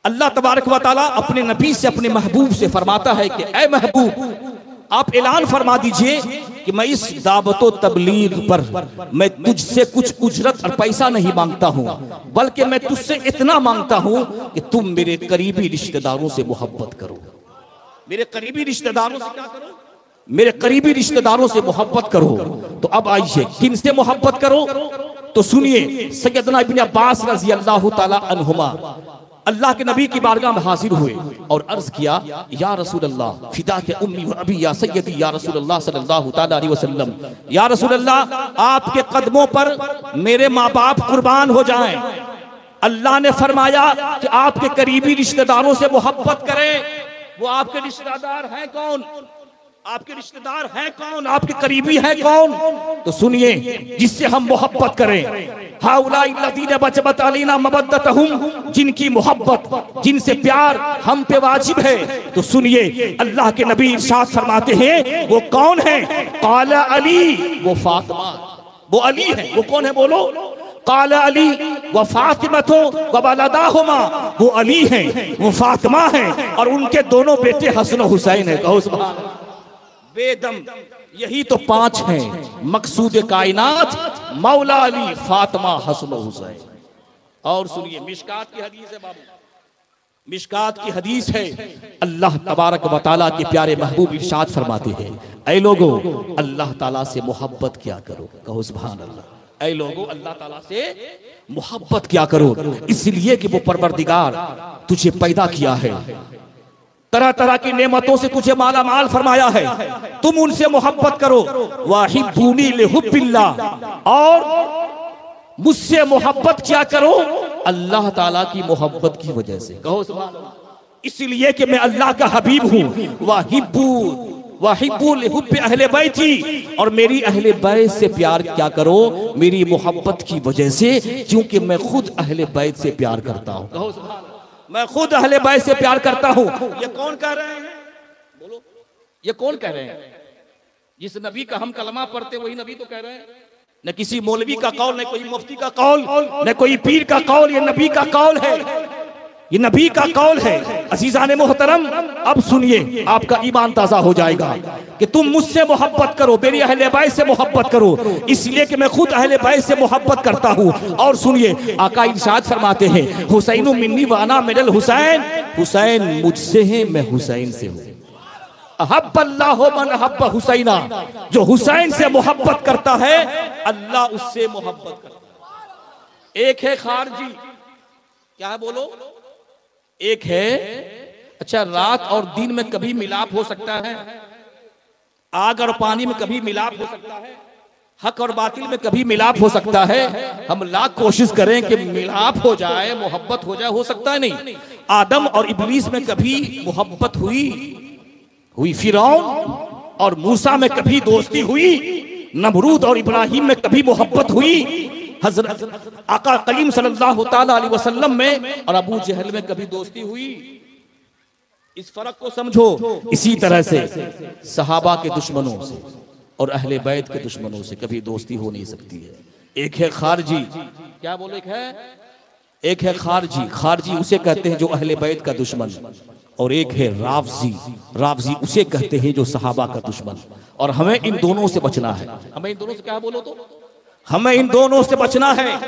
अल्लाह तबारक व तआला अपने नबी से, अपने महबूब से फरमाता है कि ऐ महबूब, आप ऐलान फरमा दीजिए कि मैं इस दावतो तबलीग पर मैं तुझसे कुछ उजरत और पैसा नहीं मांगता हूँ, बल्कि मैं तुझसे इतना मांगता हूँ कि तुम मेरे करीबी रिश्तेदारों से मोहब्बत करो। मेरे करीबी रिश्तेदारों से क्या करो? मेरे करीबी रिश्तेदारों से मोहब्बत करो। तो अब आइए किन से मोहब्बत करो? तो सुनिए, सैयदना इब्न अब्बास रज़ी अल्लाह ताला अन्हुमा अल्लाह के नबी की बारगाह में हाजिर हुए और अर्ज किया, या रसूल अल्लाह फिदा के उम्मी व अबी या सय्यदी या रसूल अल्लाह सल्लल्लाहु ताला अलैहि वसल्लम, या रसूल अल्लाह आपके कदमों पर मेरे माँ बाप कुर्बान हो जाएं। अल्लाह ने फरमाया कि आपके करीबी रिश्तेदारों से मोहब्बत करें। वो आपके रिश्तेदार हैं कौन? आपके रिश्तेदार हैं कौन? आपके करीबी हैं कौन? तो सुनिए, जिससे हम मोहब्बत करें, हाउलाई लज़ीना वजबत अलैना मवद्दतहुम, जिनकी मोहब्बत, जिनसे प्यार हम पे वाजिब है। तो सुनिए, अल्लाह के नबी इरशाद फरमाते हैं, वो कौन है? काला अली, वो फातिमा, वो अली है। वो कौन है? बोलो। काला अली व फातिमतो व वलदाहुमा, वो अली हैं, वो फातिमा हैं, और उनके दोनों बेटे हसन हुसैन है। कहो सुभान अल्लाह। बेदम यही तो पांच हैं, मकसूद कायनात मौला अली, फातिमा, हसन हुसैन। और सुनिए, मिशकात की हदीस है बाबू, मिशकात की हदीस है। अल्लाह तबारक व तआला के प्यारे महबूब इरशाद फरमाते हैं, ऐ लोगो अल्लाह ताला से मोहब्बत क्या करो। कहो सुभान अल्लाह। ऐ लोगो अल्लाह ताला से मोहब्बत क्या करो, इसलिए कि वो परवरदिगार तुझे पैदा किया है, तरह तरह की नेमतों से तुझे माला माल फरमाया है, तुम उनसे मोहब्बत करो। वाहिब्बूनी लिहुब्बिल्लाह, और मुझसे मोहब्बत क्या करो? अल्लाह ताला की मोहब्बत की वजह से। कहो सुभान अल्लाह। इसलिए कि मैं अल्लाह का हबीब हूँ। वाहिब्बू लिहुब्बि अहले बैती, और मेरी अहले बैत से प्यार क्या करो? मेरी मोहब्बत की वजह से, क्योंकि मैं खुद अहले बैत से प्यार करता हूँ। कहो सुभान अल्लाह। मैं खुद अहले बैत से प्यार करता हूँ। ये कौन कह रहे हैं? बोलो, ये कौन कह रहे हैं? जिस नबी का हम कलमा पढ़ते वही नबी तो कह रहे हैं। न किसी मौलवी का कौल, न कोई मुफ्ती का कौल, न कोई पीर का कौल, ये नबी का कौल है, ये नबी का कौल है। अजीजान मोहतरम, अब सुनिए, आपका ईमान ताजा हो जाएगा कि तुम मुझसे मोहब्बत करो, मेरी अहले बैत से मोहब्बत करो, इसलिए कि मैं खुद अहले बैत से मोहब्बत करता हूँ। और सुनिए, आका इरशाद फरमाते हैं, हुसैन मिन्नी वाना मिनल हुसैन, हुसैन मुझसे है, मैं हुसैन से हूँ। अहब्बल्लाहु मन अहब्ब हुसैना, जो हुसैन से मोहब्बत करता है अल्लाह उससे मोहब्बत करता है। एक है खारजी, क्या है बोलो? एक है, अच्छा रात और दिन में कभी मिलाप हो सकता है, आग और पानी में कभी मिलाप हो सकता है, हक और बातिल में कभी मिलाप हो सकता है। हम लाख कोशिश करें कि मिलाप हो जाए, मोहब्बत हो जाए, हो सकता है नहीं। आदम और इब्लीस में कभी मोहब्बत हुई? फिरौन और मूसा में कभी दोस्ती हुई? नमरूद और इब्राहिम में कभी मोहब्बत हुई? हजरत आका करीम सल्लल्लाहु ताला अलैहि वसल्लम में और अबू जहल में कभी दोस्ती हुई? इस फर्क को समझो। इसी तरह से सहाबा के दुश्मनों से और अहले बैत के दुश्मनों से कभी दोस्ती हो नहीं सकती है। एक है खारजी, क्या बोलो? एक है खारजी, खारजी उसे कहते हैं जो अहले बैत का दुश्मन, और एक है रावजी, रावजी उसे कहते हैं जो सहाबा का दुश्मन। और हमें इन दोनों से बचना है। हमें इन दोनों से क्या बोलो तो? हमें इन दोनों से बचना है,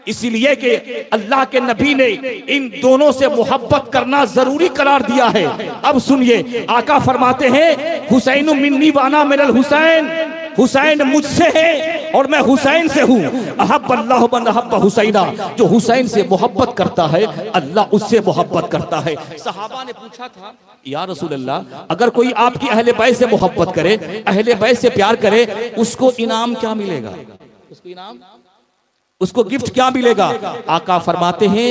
इसलिए कि अल्लाह के नबी ने इन दोनों से मोहब्बत करना जरूरी करार दिया है। अब सुनिए, आका फरमाते हैं, हुसैन मिन्नी वाना मिनल हुसैन, हुसैन मुझसे है और मैं हुसैन से हूँ। अहब्बल्लाहु मन अहब्ब हुसैना, जो हुसैन से मोहब्बत करता है अल्लाह उससे मोहब्बत करता है। सहाबा ने पूछा था, या रसूल अल्लाह, अगर कोई आपकी अहले बैत से मोहब्बत करे, अहले बैत से प्यार करे, उसको इनाम क्या मिलेगा? उसको इनाम, उसको गिफ्ट क्या मिलेगा? आका फरमाते हैं,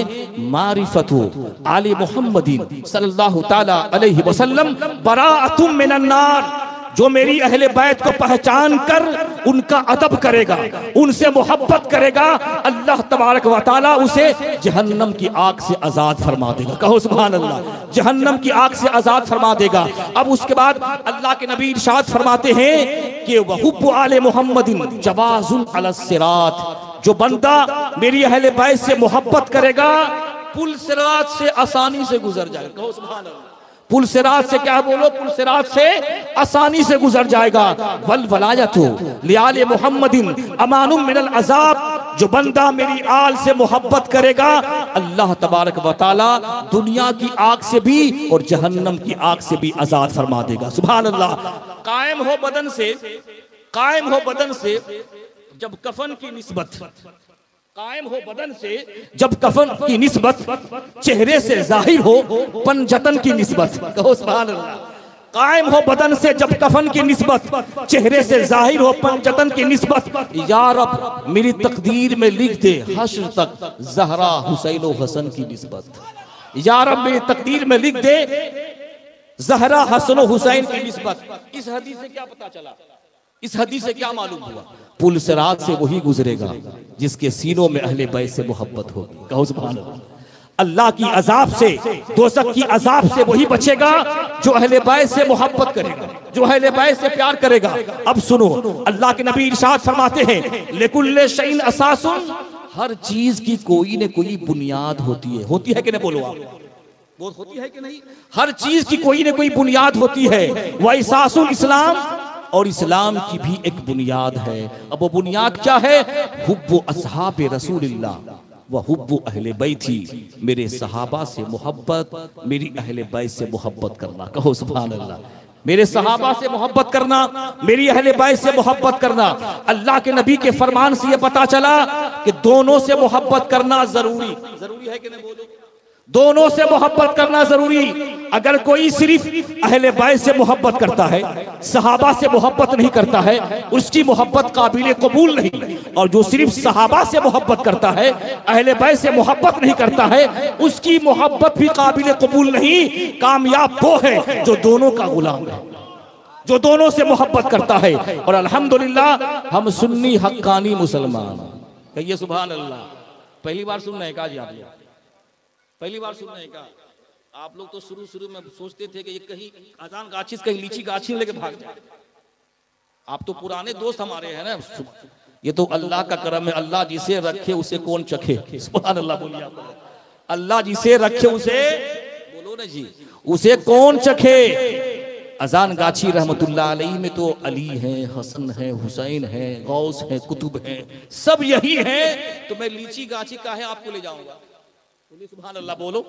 मारिफतु आले मुहम्मदीन सल्लल्लाहु ताला अलैहि वसल्लम बराअतुम मिनन नार, जो मेरी अहले बैत को पहचान कर उनका अदब करेगा, उनसे मोहब्बत करेगा, अल्लाह तबारक व तआला उसे जहन्नम की आग से आजाद फरमा देगा। कहो सुभान अल्लाह, जहन्नम की आग से आजाद फरमा देगा। अब उसके बाद अल्लाह के नबी इरशाद फरमाते हैं कि वहुब्बु आले मुहम्मदिन जवाजुन अला सिरात, जो बंदा मेरी अहले बैत से मोहब्बत करेगा पुल सिरात से आसानी से गुजर जाएगा। कहो सुभान अल्लाह। पुल सिरात से क्या बोलो? पुल सिरात से आसानी से गुजर जाएगा। वल वलायतु लियाले मुहम्मदिन अमानुम मिनल अजाब, जो बंदा मेरी आल से मोहब्बत करेगा अल्लाह तबारक व तआला दुनिया की आग से भी और जहन्नम की आग से भी आजाद फरमा देगा। सुभान अल्लाह। कायम हो बदन से, कायम हो बदन से जब कफन की निस्बत, कायम हो बदन से जब कफन की निस्बत चेहरे से जाहिर हो पंजतन की निस्बत। कहो सुभान अल्लाह। कायम हो बदन से जब कफन की निस्बत चेहरे से जाहिर हो पंजतन की निस्बत, या रब मेरी तकदीर में लिख दे हश्र तक ज़हरा हुसैन व हसन की निस्बत। या रब मेरी तकदीर में लिख दे ज़हरा हसन व हुसैन की निस्बत। इस हदीस से क्या पता चला? इस हदीस से क्या मालूम हुआ? पुल सिरात से वही गुजरेगा जिसके सीनों में अहले बैत से मोहब्बत होगी। कहो सुभान अल्लाह। अल्लाह की अजाब से, दोज़ख की अजाब से वही बचेगा जो अहले बैत से मोहब्बत करेगा, जो अहले बैत से प्यार करेगा। अब सुनो, अल्लाह के नबी इरशाद फरमाते हैं, लिकुल्ले शैइन असासुन, हर चीज की कोई न कोई बुनियाद होती है। होती है कि नहीं बोलो आप? वो होती है कि नहीं? हर चीज की कोई न कोई बुनियाद होती है। व इसासुल इस्लाम, और इस्लाम की भी एक बुनियाद है। अब वो बुनियाद क्या है? हुब्बु अस्हाबे रसूलिल्लाह व हुब्बु अहले बैती, मेरे सहाबा से मोहब्बत, मेरी अहले बैत से मोहब्बत करना। कहो सुभान अल्लाह। मेरे सहाबा से मोहब्बत करना, मेरी अहले बैत से मोहब्बत करना। अल्लाह के नबी के फरमान से यह पता चला कि दोनों से मोहब्बत करना जरूरी है कि नहीं बोलो? दोनों से मोहब्बत करना जरूरी। अगर कोई सिर्फ अहले बैत से मोहब्बत करता है, सहाबा से मोहब्बत नहीं करता है, उसकी मोहब्बत काबिल कबूल नहीं। और जो सिर्फ सहाबा से मोहब्बत करता है, अहले बैत से मोहब्बत नहीं करता है, उसकी मोहब्बत भी काबिल कबूल नहीं। कामयाब वो है जो दोनों का गुलाम है, जो दोनों से मोहब्बत करता है। और अल्हम्दुलिल्लाह हम सुन्नी हक्कानी मुसलमान। कहिए सुभान अल्लाह। पहली बार सुन रहे हैं का जी आप? पहली बार सुन रहे हैं का? आप लोग तो शुरू में सोचते थे कि ये कहीं अजान गाछी, कहीं लीची गाछी लेके भाग जाए। आप तो पुराने दोस्त हमारे हैं ना, ये तो अल्लाह का करम है। अल्लाह जिसे रखे उसे कौन चखे। सुभान अल्लाह बोलिए आप। अल्लाह जिसे रखे उसे, बोलो ना जी, उसे कौन चखे। अजान गाछी रहमतुल्लाह अलैहि में तो अली हैं, हसन है, हुसैन है, गौस है, कुतुब है, सब यही है। तो मैं लीची गाछी काहे आपको ले जाऊंगा। सुभान अल्लाह बोलो,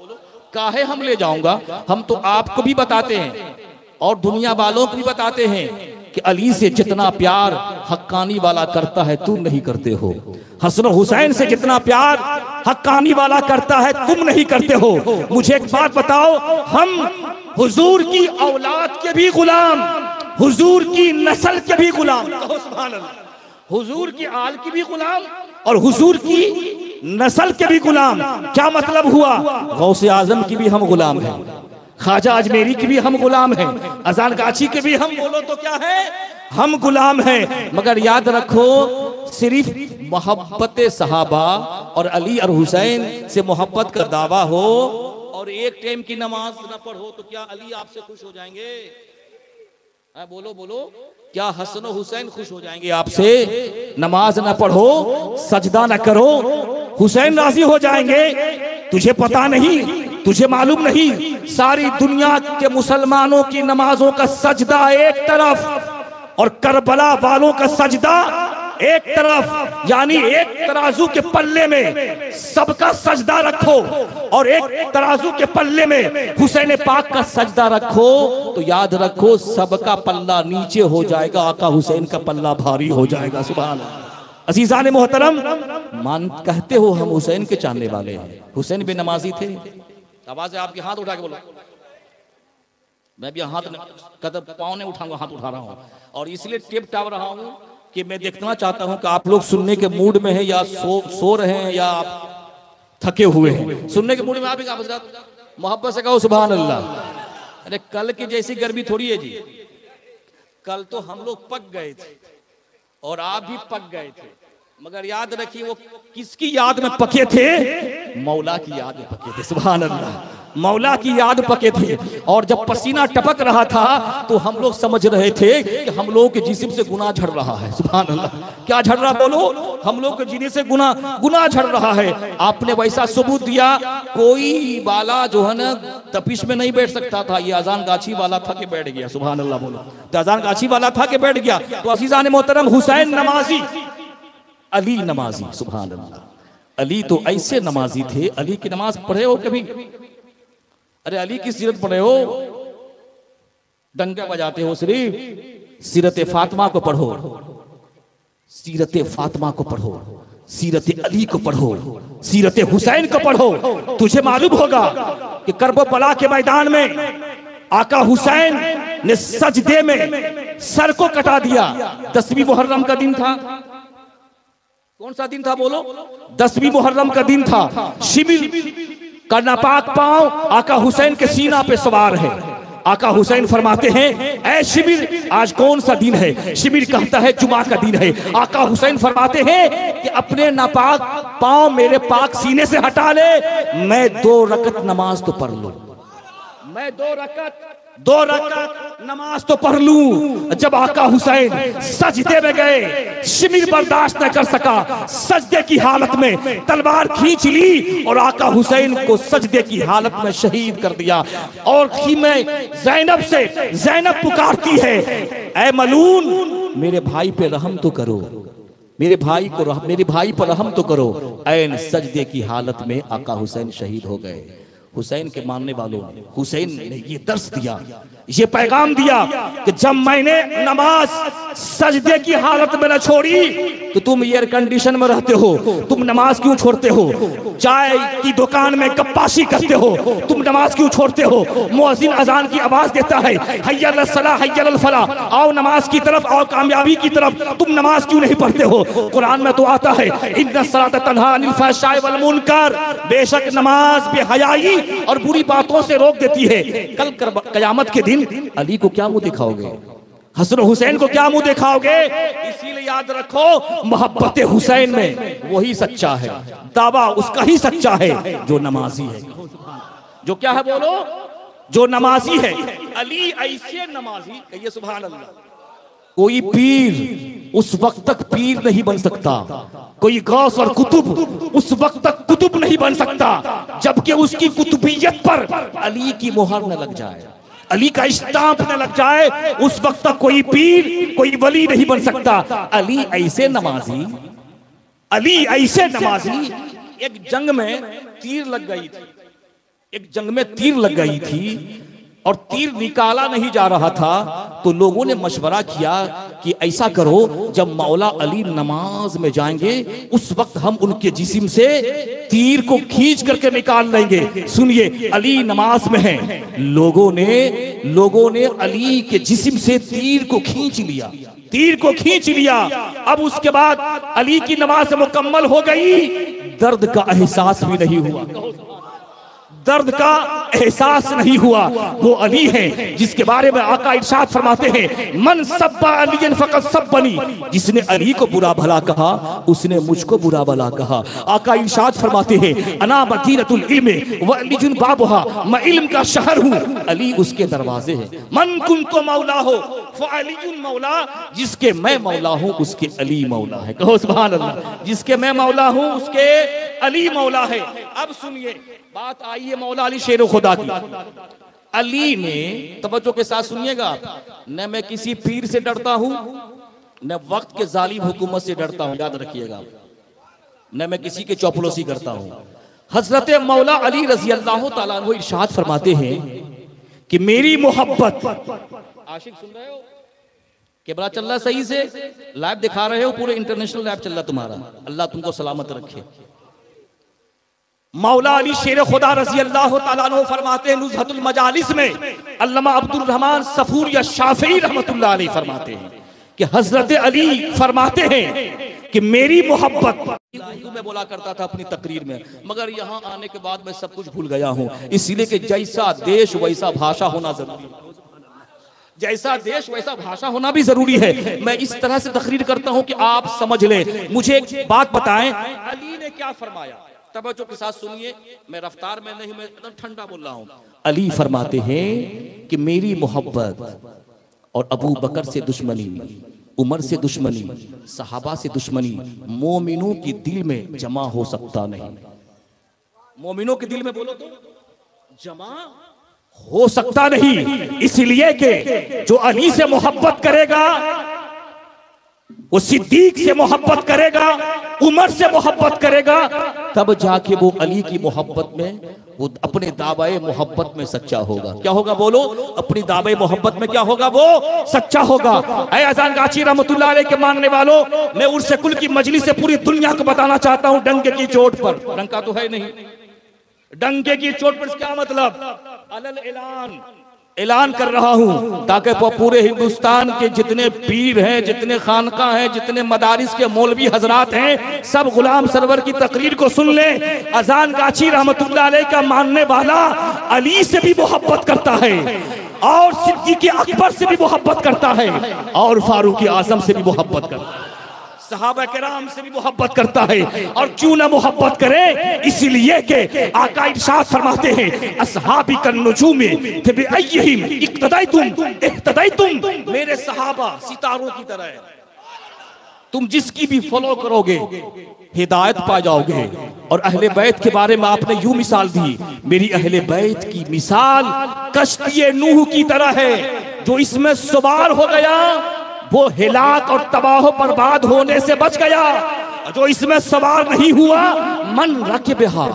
काहे हम ले जाऊंगा। हम तो आपको भी बताते हैं और दुनिया वालों को भी बताते हैं कि अली से जितना प्यार हक्कानी वाला करता है तुम नहीं करते हो। हसन हुसैन से जितना प्यार हक्कानी वाला करता है तुम नहीं करते हो। मुझे एक बात बताओ, हम हुजूर की औलाद के भी गुलाम, हुजूर की नस्ल के भी गुलाम, सुभान अल्लाह, हुजूर की आल की भी गुलाम और हुजूर की नस्ल के भी गुलाम। क्या मतलब हुआ, गौसे आजम की भी हम गुलाम हैं, ख्वाजा अजमेरी की भी हम गुलाम हैं, अजान गाछी के भी हम, बोलो तो क्या है, हम गुलाम हैं। मगर याद रखो, सिर्फ मोहब्बत सहाबा और अली और हुसैन से मोहब्बत का दावा हो और एक टाइम की नमाज न पढ़ो तो क्या अली आपसे खुश हो जाएंगे। बोलो बोलो, क्या हसन हुसैन खुश हो जाएंगे आपसे। नमाज न पढ़ो, सजदा न करो, हुसैन राजी हो जाएंगे। तुझे पता नहीं, तुझे मालूम नहीं, सारी दुनिया के मुसलमानों की नमाजों का सजदा एक तरफ और करबला वालों का सजदा एक तरफ, यानी एक तराजू के पल्ले में सबका सजदा रखो और एक तराजू के पल्ले में हुसैन पाक का सजदा रखो, तो याद रखो सबका पल्ला नीचे हो जाएगा, आका हुसैन का पल्ला भारी हो जाएगा। सुभान अल्लाह। अजीजान मोहतरम, मान कहते हो हम हुसैन के चाहने वाले हैं, हुसैन भी नमाजी थे। आवाज है आपके, हाथ उठा के बोलो। मैं भी हाथ कदम पाँव नहीं उठाऊंगा, हाथ उठा रहा हूँ और इसलिए टेप टाप रहा हूँ कि मैं देखना चाहता हूं कि आप लोग सुनने के मूड में हैं या सो रहे हैं या आप थके हुए हैं। सुनने के मूड में आप मोहब्बत से कहो सुभान अल्लाह। अरे कल की जैसी गर्मी थोड़ी है जी, कल तो हम लोग पक गए थे और आप भी पक गए थे, मगर याद रखिए वो किसकी याद में पके थे, मौला की याद में पके थे। सुभान अल्लाह, मौला की याद पके थे। और जब पसीना टपक रहा था तो हम लोग समझ रहे थे कि हम लोग के जिस्म से गुनाह झड़ रहा है। सुभान अल्लाह, क्या झड़ रहा बोलो, हम लोग के जीने से गुनाह झड़ रहा है। आपने वैसा सबूत दिया, कोई वाला जो है ना तपिश में नहीं बैठ सकता था, ये अजान गाछी वाला था कि बैठ गया। सुभान अल्लाह बोलो, तो अजान गाछी वाला था कि बैठ गया। तो अजीजान मोहतरम, हुसैन नमाजी, अली नमाजी। सुभान अल्लाह, अली तो ऐसे नमाजी थे। अली की नमाज पढ़े हो कभी? अरे अली की सीरत पढ़े हो, डंका बजाते हो सिर्फ। सीरत फातिमा को पढ़ो, सीरत फातिमा को पढ़ो, सीरत अली को पढ़ो, सीरत हुसैन को पढ़ो। तुझे मालूम होगा कि करबला के मैदान में आका हुसैन ने सजदे में सर को कटा दिया। 10वीं मुहर्रम का दिन था। कौन सा दिन था बोलो? 10वीं मुहर्रम का दिन था। शिबिर का नापाक पांव आका हुसैन के सीना पे सवार है। आका हुसैन फरमाते हैं, ऐ शिबिर आज कौन सा दिन है? शिबिर कहता है जुमा का दिन है। आका हुसैन फरमाते हैं कि अपने नापाक पांव मेरे पाक सीने से हटा ले, मैं 2 रकत नमाज तो पढ़ लूं, मैं 2 रकत नमाज तो पढ़ लूं। जब आका हुसैन सजदे में गए, शिबिर बर्दाश्त न कर सका, सजदे की हालत में तलवार खींच ली और आका हुसैन को सजदे की हालत में शहीद कर दिया। और खीमे ज़ैनब से ज़ैनब पुकारती है, ऐ मलून मेरे भाई पे रहम तो करो, मेरे भाई पर रहम तो करो। ऐन सजदे की हालत में आका हुसैन शहीद हो गए। हुसैन के मानने वालों ने, हुसैन ने ये दर्श दिया, ये पैगाम दिया कि जब मैंने नमाज सजदे की हालत में न छोड़ी तो तुम एयर कंडीशन में रहते हो, तुम नमाज क्यों छोड़ते हो? चाय की दुकान में गप्पाशी करते हो, तुम नमाज क्यों छोड़ते हो? मुअज्जिन अजान की आवाज देता है, हय्या अलस सलाह हय्या अल फलाह, आओ नमाज की तरफ, आओ कामयाबी की तरफ, तुम नमाज क्यों नहीं पढ़ते हो? कुरान में तो आता है, इन्नस सलात तन्हा अनिल फहशाई वल मुनकर, बेशक नमाज बेहयाई और बुरी बातों से रोक देती है। कल कयामत के दिन अली को क्या मुंह दिखाओगे? हसन हुसैन को क्या मुंह दिखाओगे? इसीलिए याद रखो, मोहब्बत हुसैन में वही सच्चा है, दावा उसका ही सच्चा है जो नमाजी है। जो क्या है बोलो? जो नमाजी है। अली ऐसे नमाजी, कहिए सुभान अल्लाह। कोई पीर उस वक्त तक पीर नहीं बन सकता, कोई गौस और कुतुब उस वक्त तक कुतुब नहीं बन सकता जबकि उसकी कुतुबियत पर अली की मोहर न लग जाए, अली का स्टाम्प न लग जाए। उस वक्त तक कोई पीर कोई वली नहीं बन सकता। अली ऐसे नमाजी, अली ऐसे नमाजी। एक जंग में तीर लग गई थी, एक जंग में तीर लग गई थी और तीर निकाला नहीं जा रहा था, तो लोगों ने मशवरा किया कि ऐसा करो, जब मौला अली नमाज में जाएंगे उस वक्त हम उनके जिस्म से तीर को खींच करके निकाल लेंगे। सुनिए, अली नमाज में हैं, लोगों ने अली के जिस्म से तीर को खींच लिया, तीर को खींच लिया। अब उसके बाद अली की नमाज मुकम्मल हो गई, दर्द का एहसास भी नहीं हुआ, दर्द का एहसास नहीं हुआ। वो अली है जिसके बारे में आका इरशाद फरमाते हैं, मन सब्बा अलियन फकत सब्बनी, जिसने अली को बुरा भला कहा उसने मुझको बुरा भला कहा। आका इरशाद फरमाते हैं, अना मदीनतुल इल्म व अलीजुन बाबुहा, मैं इल्म का शहर हूँ, अली उसके दरवाजे हैं। मन कुंतो मौला हो फअलीजुन मौला, जिसके मैं मौला हूँ उसके अली मौला है। कहो सुभान अल्लाह। जिसके मैं मौला हूँ उसके अली मौला है। अब सुनिए, बात आई है मौला अली शेर खुदा की। अली ने, तवज्जो के साथ सुनिएगा, न मैं किसी पीर से डरता हूं न वक्त के जालिम हुकूमत से डरता हूं, याद रखिएगा, न मैं किसी के चौपड़ोसी करता हूं। हजरत मौला अली रजी अल्लाह तआला अन्हु इरशाद फरमाते हैं कि मेरी मोहब्बत, आशिक सुन रहे हो? कैमरा चल रहा है सही से? लाइव दिखा रहे हो? पूरे इंटरनेशनल लाइव चल रहा तुम्हारा, अल्लाह तुमको सलामत रखे। मौला अली शेर खुदा रजी अल्लाह तआला अन्हु फरमाते हैं नुज़हतुल मजालिस में, अल्लामा अब्दुल रहमान सफूर या शाफी रहमतुल्लाह अलैह फरमाते हैं कि हजरत अली फरमाते हैं कि मेरी मोहब्बत, उर्दू में बोला करता था अपनी तकरीर में, मगर यहाँ आने के बाद मैं सब कुछ भूल गया हूँ, इसलिए कि जैसा देश वैसा भाषा होना जरूरी है, जैसा देश वैसा भाषा होना भी जरूरी है। मैं इस तरह से तकरीर करता हूँ कि आप समझ लें। मुझे एक बात बताएं, अली ने क्या फरमाया? तवज्जो के साथ सुनिए, मैं रफ्तार में नहीं, मैं एकदम ठंडा बोल रहा हूँ। अली फरमाते हैं कि मेरी मोहब्बत और अबू बकर से दुश्मनी, उमर से दुश्मनी, सहाबा से दुश्मनी मोमिनों की दिल में जमा हो सकता नहीं। मोमिनों के दिल में बोलो तो जमा हो सकता नहीं, इसलिए कि जो अली से मोहब्बत करेगा वो सिद्दीक से मोहब्बत करेगा, उमर से मोहब्बत करेगा, तब जाके वो अली की मोहब्बत में, वो अपने दावाए मोहब्बत में सच्चा होगा। क्या होगा बोलो? अपनी दावाए मोहब्बत में क्या होगा? वो सच्चा होगा। ऐ अजान गाची रहमतुल्लाह अलैह के मानने वालों, मैं उर्से कुल की मजलिस से पूरी दुनिया को बताना चाहता हूँ, डंके की चोट पर, डंका तो है नहीं, डंके की चोट पर क्या मतलब? अलल ऐलान, ऐलान कर रहा हूं ताकि पूरे हिंदुस्तान के जितने पीर हैं, जितने खानका हैं, जितने मदारिस के मौलवी हजरात हैं, सब गुलाम सरवर की तकरीर को सुन लें। अजान गाची रहमतुल्लाह अलैह का मानने वाला अली से भी मोहब्बत करता है और सिद्दीक़ अकबर से भी मोहब्बत करता है और फारूक आजम से भी मोहब्बत करता है, सहाबा किराम से भी मोहब्बत करता है। और क्यों ना मोहब्बत करे? इसलिए कि आका इरशाद फरमाते हैं, अस्हाबी कन्नुजूम बिअय्यिहिम इक्तदैतुम, मेरे सहाबा सितारों की तरह, तुम जिसकी भी फॉलो करोगे हिदायत पा जाओगे। और अहले बैत के बारे में आपने यूं मिसाल दी, मेरी अहले बैत की मिसाल कश्ती नूह की तरह है, जो इसमें सवार हो गया वो हिलाक और तबाह बर्बाद होने से बच गया, जो इसमें सवार नहीं हुआ मन रकिबहा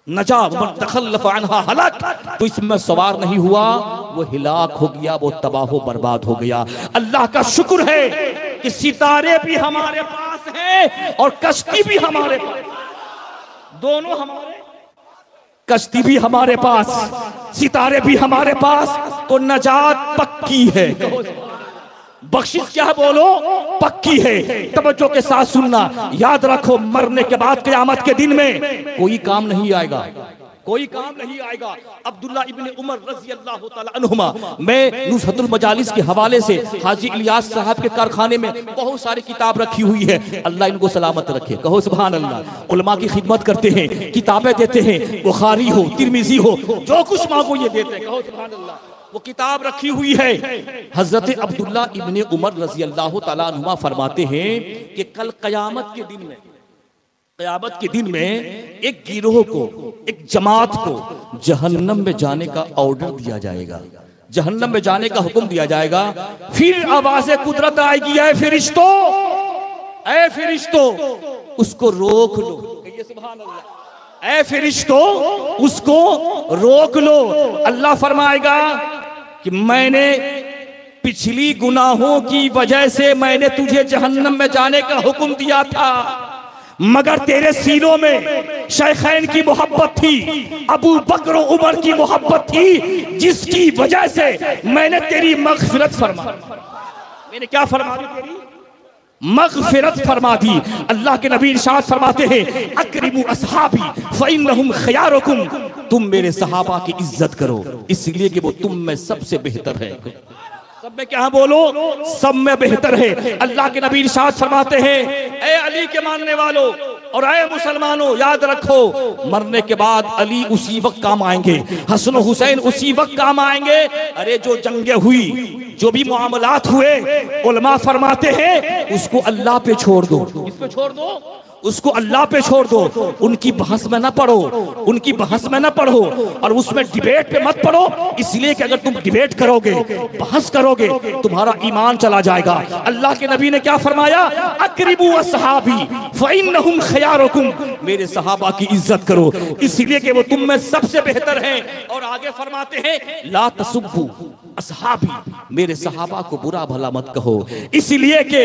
नजा मन तखल्लफ अन्हा हलक, तो इसमें सवार नहीं हुआ वो हिलाक हो गया, वो तबाह बर्बाद हो गया। अल्लाह का शुक्र है कि सितारे भी हमारे पास हैं और कश्ती भी हमारे पास, दोनों हमारे, कश्ती भी हमारे पास, सितारे भी हमारे पास, तो नजात पक्की है, बख्शिश क्या है बोलो? पक्की है। तवज्जो के साथ सुनना, याद रखो, मरने के बाद क़यामत के दिन में कोई काम नहीं आएगा, कोई काम नहीं आएगा। अब्दुल्ला इब्न उमर रज़ी अल्लाह तआला अन्हुमा, मैं नुज़हतुल मजालिस के हवाले से हाजी इलियास साहब के कारखाने में बहुत सारी किताब रखी हुई है, अल्लाह इनको सलामत रखे। कहो सुभान अल्लाह। उलमा की खिदमत करते हैं, किताबें देते हैं, बुखारी हो, तिरमिज़ी हो, जो कुछ मांगो ये देते हैं। कहो सुभान अल्लाह। वो किताब रखी हुई है। हजरत अब्दुल्ला इब्ने उमर रजी अल्लाह तआला अन्हुमा फरमाते हैं कि कल क़यामत के दिन में, क़यामत के दिन में एक गिरोह को, एक जमात को जहन्नम में जाने का ऑर्डर दिया जाएगा, जहन्नम में जाने का हुक्म दिया जाएगा। फिर आवाज़े कुदरत आएगी, ऐ फरिश्तों, ऐ फरिश्तों उसको रोक लो। कहिए सुभान अल्लाह। ऐ फरिश्तों उसको रोक लो। अल्लाह फरमाएगा कि मैंने पिछली गुनाहों की वजह से मैंने तुझे जहन्नम में जाने का हुक्म दिया था, मगर तेरे सीनों में शेखैन की मोहब्बत थी, अबू बकर और उमर की मोहब्बत थी, जिसकी वजह से मैंने तेरी मग़फ़िरत फरमा, मैंने क्या फरमा दी? तेरी मग़फ़िरत फरमा दी। अल्लाह के नबी इरशाद फरमाते हैं अकरिमु अस्हाबी फ़इन्नहुम ख़ियारुकुम, तुम मेरे सहाबा की इज्जत करो इसलिए कि वो तुम में सबसे बेहतर है। सब में क्या बोलो? सब में बेहतर है। अल्लाह के नबी इरशाद फरमाते हैं ए अली के मानने वालों और ए मुसलमानों, याद रखो मरने के बाद अली उसी वक्त काम आएंगे, हसन हुसैन उसी वक्त काम आएंगे। अरे जो जंगे हुई, जो भी मामलात हुए, उलमा फरमाते हैं उसको अल्लाह पे छोड़ दो। किस पे छोड़ दो? उसको अल्लाह पे छोड़ दो। उनकी बहस में ना पढ़ो, उनकी बहस में ना पढ़ो और उसमें डिबेट पे मत पढ़ो, इसलिए कि अगर तुम डिबेट करोगे, बहस करोगे, तुम्हारा ईमान चला जाएगा। अल्लाह के नबी ने क्या फरमाया? अकरिबू अस्हाबी फ़इन्नहुम ख़ियारुकुम, मेरे सहाबा की इज्जत करो इसलिए कि वो तुम में सबसे बेहतर हैं। और आगे फरमाते हैं ला तसुब्बू अस्हाबी, मेरे सहाबा को बुरा भला मत कहो, इसलिए कि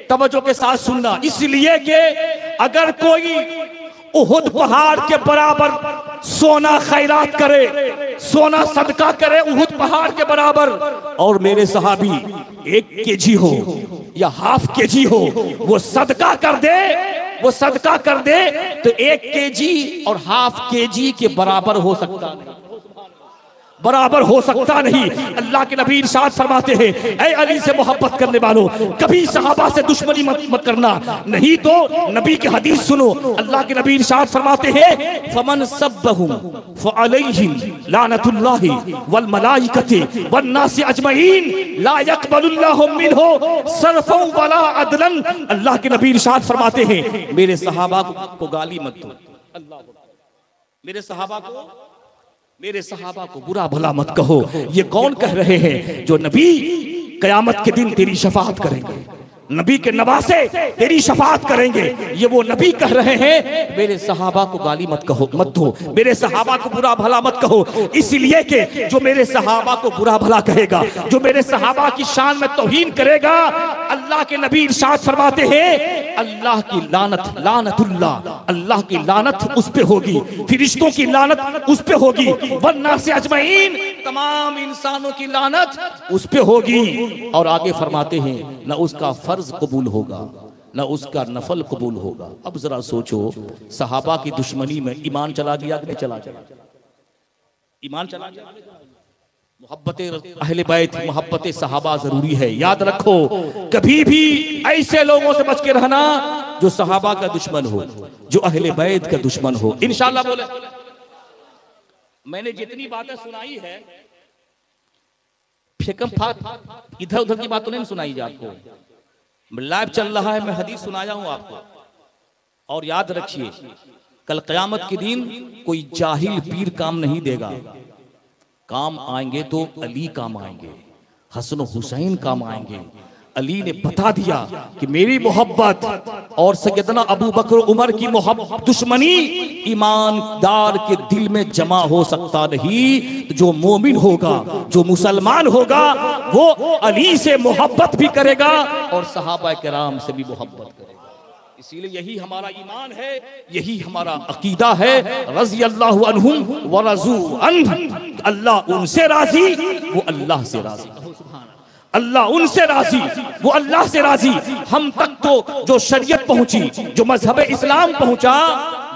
तवज्जो के साथ सुनना, इसलिए कि अगर कोई उहुद पहाड़ के बराबर सोना खैरात करे, सोना सदका करे उहुद पहाड़ के बराबर, और मेरे सहाबी 1 केजी हो या हाफ केजी हो, वो सदका कर दे, वो सदका कर दे तो 1 केजी और हाफ केजी के बराबर हो सकता नहीं, बराबर हो सकता नहीं। अल्लाह के नबी इरशाद फरमाते हैं ऐ अली से मोहब्बत करने वालों, कभी सहाबा से दुश्मनी मत करना, नहीं तो नबी की हदीस सुनो। अल्लाह के नबी इरशाद फरमाते हैं फमन सब्बहुम फअलैहि लानतुल्लाहि वल मलाइकति वन नास अजमईन ला यक़बलुल्लाहु मिनहु सरफन वला अदलन। अल्लाह के नबी इरशाद फरमाते हैं मेरे सहाबा को गाली मत दो, अल्लाह मेरे सहाबा को, मेरे सहाबा को बुरा भला मत कहो। ये कौन कह रहे हैं? जो नबी कयामत के दिन तेरी शफाअत करेंगे, नबी के नवासे तेरी शफाअत करेंगे। ये वो नबी कह रहे हैं मेरे सहाबा को गाली मत कहो, मत दो, मेरे सहाबा को बुरा भला मत कहो, इसलिए कि जो मेरे सहाबा को बुरा भला कहेगा, जो मेरे सहाबा की शान में तौहीन करेगा, अल्लाह के नबी इरशाद फरमाते हैं अल्लाह की लानत, लानतुल्लाह, अल्लाह की लानत उस पे होगी, फरिश्तों की लानत उस पे होगी, वन्ना से अजमईन, तमाम इंसानों की लानत उस पे होगी। और आगे फरमाते हैं न उसका फर्ज कबूल होगा न उसका नफल कबूल होगा। अब जरा सोचो, सहाबा की दुश्मनी में ईमान चला गया कि नहीं चला गया? ईमान चला गया। मोहब्बत अहले बैत, मोहब्बत सहाबा जरूरी है। याद रखो कभी भी ऐसे लोगों से बच के रहना जो सहाबा का दुश्मन हो, जो अहले बैत का दुश्मन हो। इंशाअल्लाह बोले मैंने जितनी बातें सुनाई है फेकम फात इधर उधर की बात तो नहीं सुनाई आपको, लाइव चल रहा है, मैं हदीस सुनाया हूं आपको। और याद रखिए कल क़यामत के दिन कोई जाहिल पीर काम नहीं देगा, काम आएंगे तो अली काम आएंगे, हसन हुसैन काम आएंगे। अली ने बता दिया कि मेरी मोहब्बत और सैयदना अबू बकर उमर की मोहब्बत, दुश्मनी ईमानदार के दिल में जमा हो सकता नहीं। जो मोमिन होगा, जो मुसलमान होगा, वो अली से मोहब्बत भी करेगा और सहाबा किराम से भी मोहब्बत करेगा। इसीलिए यही हमारा ईमान है, यही हमारा अकीदा है। रज़ी अल्लाहु अन्हुम व रज़ू अन्हु, अल्लाह उनसे राजी, वो अल्लाह से राजी, अल्लाह उनसे राजी, वो अल्लाह से राजी। हम तक तो जो शरीयत पहुंची, जो मजहब इस्लाम पहुंचा,